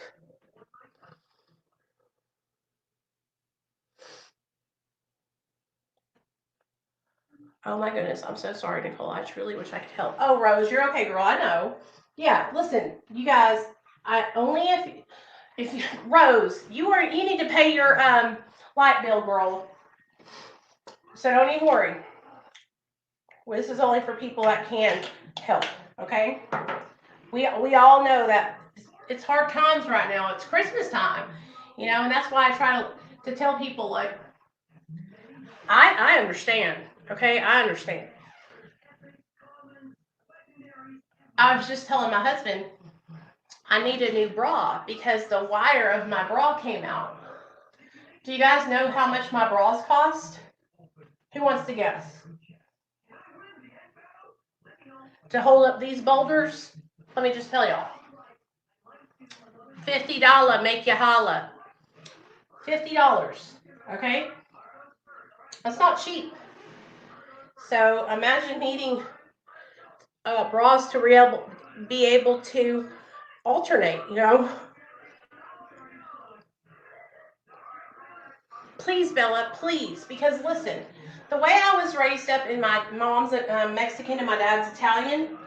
Oh my goodness, I'm so sorry, Nicole. I truly wish I could help. Oh, Rose, you're okay, girl. I know. Yeah, listen, you guys. I only if Rose, you need to pay your light bill, girl. So don't even worry. Well, this is only for people that can help. Okay. We all know that it's hard times right now. It's Christmas time, and that's why I try to tell people like I understand. Okay, I understand. I was just telling my husband I need a new bra because the wire of my bra came out. Do you guys know how much my bras cost? Who wants to guess? To hold up these boulders, let me just tell y'all. $50 make you holla. $50. Okay? That's not cheap. So imagine needing bras to be able to alternate, Please, Bella, please, because listen, the way I was raised up, in my mom's Mexican and my dad's Italian,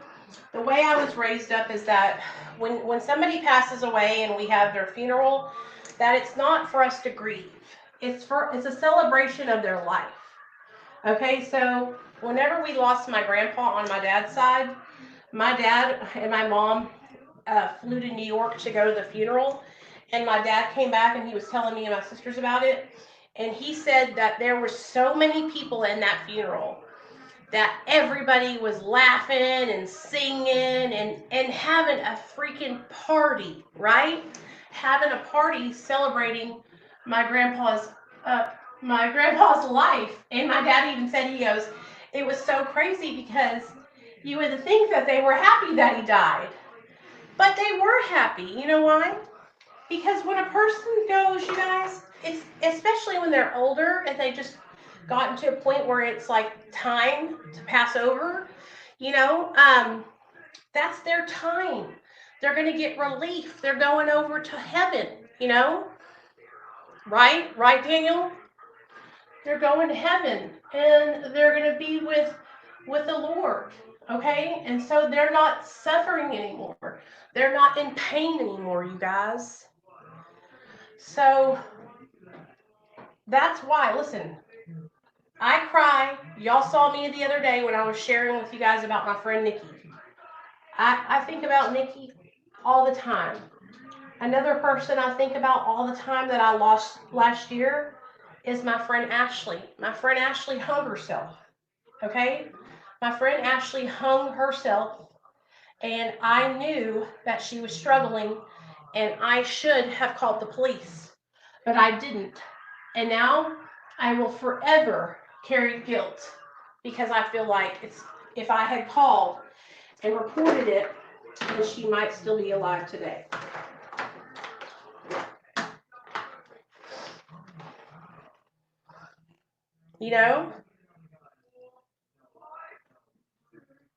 the way I was raised up is that when somebody passes away and we have their funeral, that it's not for us to grieve. It's a celebration of their life. Okay, so whenever we lost my grandpa on my dad's side, my dad and my mom flew to New York to go to the funeral, and my dad came back and he was telling me and my sisters about it, and he said that there were so many people in that funeral that everybody was laughing and singing and having a freaking party, right? Having a party celebrating my grandpa's life. And my dad even said, he goes, it was so crazy because you would think that they were happy that he died. But they were happy. You know why? Because when a person goes, you guys, it's especially when they're older and they just gotten to a point where it's like time to pass over, that's their time. They're going to get relief. They're going over to heaven, right? Right, Daniel? They're going to heaven and they're going to be with the Lord, okay? And so they're not suffering anymore. They're not in pain anymore, you guys. So that's why, listen, I cry. Y'all saw me the other day when I was sharing with you guys about my friend Nikki. I think about Nikki all the time. Another person I think about all the time that I lost last year is my friend Ashley. My friend Ashley hung herself, okay? My friend Ashley hung herself, and I knew that she was struggling, and I should have called the police, but I didn't. And now I will forever carry guilt because I feel like if I had called and reported it, then she might still be alive today.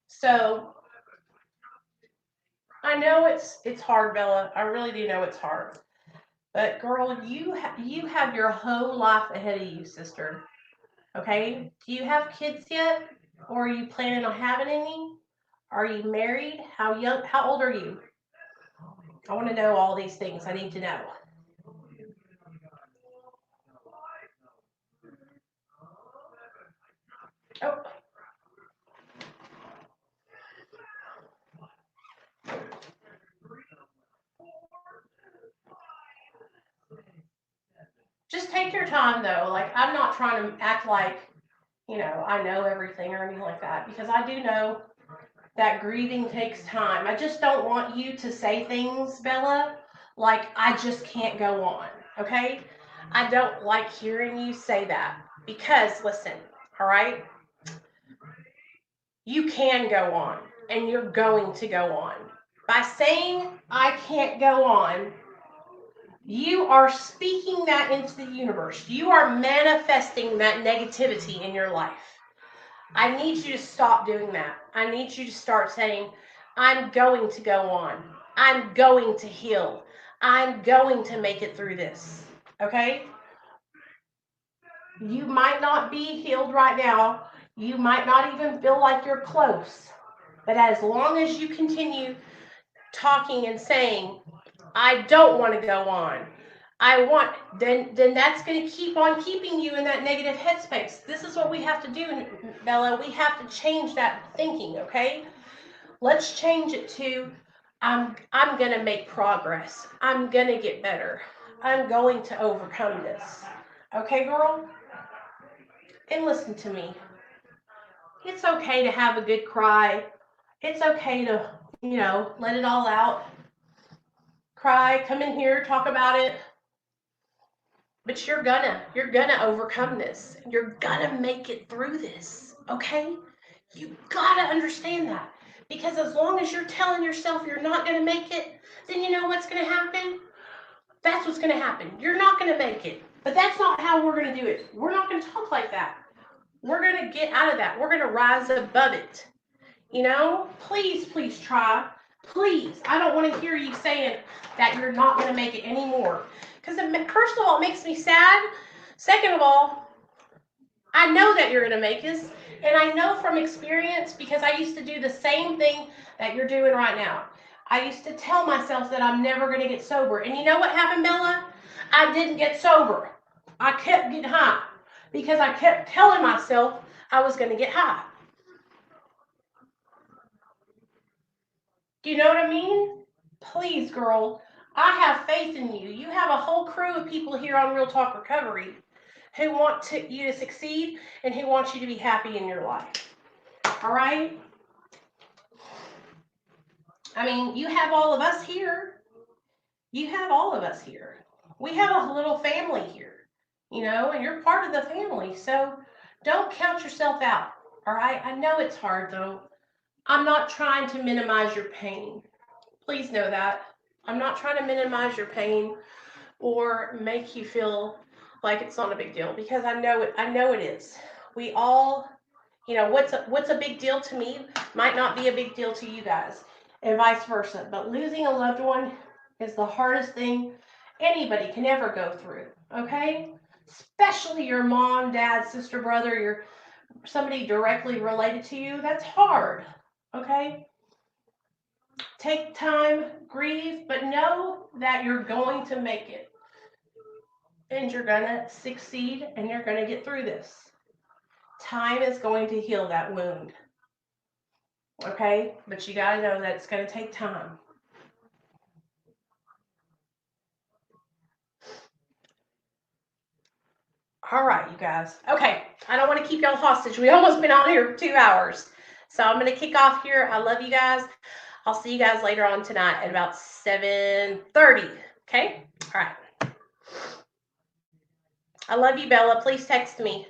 So I know it's hard, Bella. I really do know it's hard. But girl, you have your whole life ahead of you, sister. Okay? Do you have kids yet? Or are you planning on having any? Are you married? How old are you? I want to know all these things. I need to know. Oh. Just take your time though. Like, I'm not trying to act like, I know everything or anything like that, because I do know that grieving takes time. I just don't want you to say things, Bella, like I just can't go on. Okay? I don't like hearing you say that, because listen, all right? You can go on and you're going to go on. By saying, I can't go on, you are speaking that into the universe. You are manifesting that negativity in your life. I need you to stop doing that. I need you to start saying, I'm going to go on. I'm going to heal. I'm going to make it through this. Okay? You might not be healed right now. You might not even feel like you're close. But as long as you continue talking and saying, I don't want to go on, I want, then that's going to keep on keeping you in that negative headspace. This is what we have to do, Bella. We have to change that thinking, okay? Let's change it to, I'm going to make progress. I'm going to get better. I'm going to overcome this. Okay, girl? And listen to me. It's okay to have a good cry. It's okay to, let it all out. Cry, come in here, talk about it. But you're gonna overcome this. You're gonna make it through this, okay? You gotta understand that. Because as long as you're telling yourself you're not gonna make it, then you know what's gonna happen? That's what's gonna happen. You're not gonna make it. But that's not how we're gonna do it. We're not gonna talk like that. We're gonna get out of that. We're gonna rise above it. Please, please try. Please. I don't want to hear you saying that you're not going to make it anymore. Because first of all, it makes me sad. Second of all, I know that you're going to make this. And I know from experience, because I used to do the same thing that you're doing right now. I used to tell myself that I'm never going to get sober. And you know what happened, Bella? I didn't get sober. I kept getting high because I kept telling myself I was going to get high. Do you know what I mean? Please, girl, I have faith in you. You have a whole crew of people here on Real Talk Recovery who want you to succeed and who want you to be happy in your life. All right? I mean, you have all of us here. You have all of us here. We have a little family here, and you're part of the family. So don't count yourself out. All right? I know it's hard, though. I'm not trying to minimize your pain. Please know that. I'm not trying to minimize your pain or make you feel like it's not a big deal, because I know it is. We all, what's a big deal to me might not be a big deal to you guys, and vice versa. But losing a loved one is the hardest thing anybody can ever go through, okay? Especially your mom, dad, sister, brother, somebody directly related to you. That's hard, okay? Take time, grieve, but know that you're going to make it. And you're going to succeed, and you're going to get through this. Time is going to heal that wound. Okay? But you got to know that it's going to take time. All right, you guys. Okay, I don't want to keep y'all hostage. We almost been on here for 2 hours. So I'm going to kick off here. I love you guys. I'll see you guys later on tonight at about 7:30. Okay? All right. I love you, Bella. Please text me.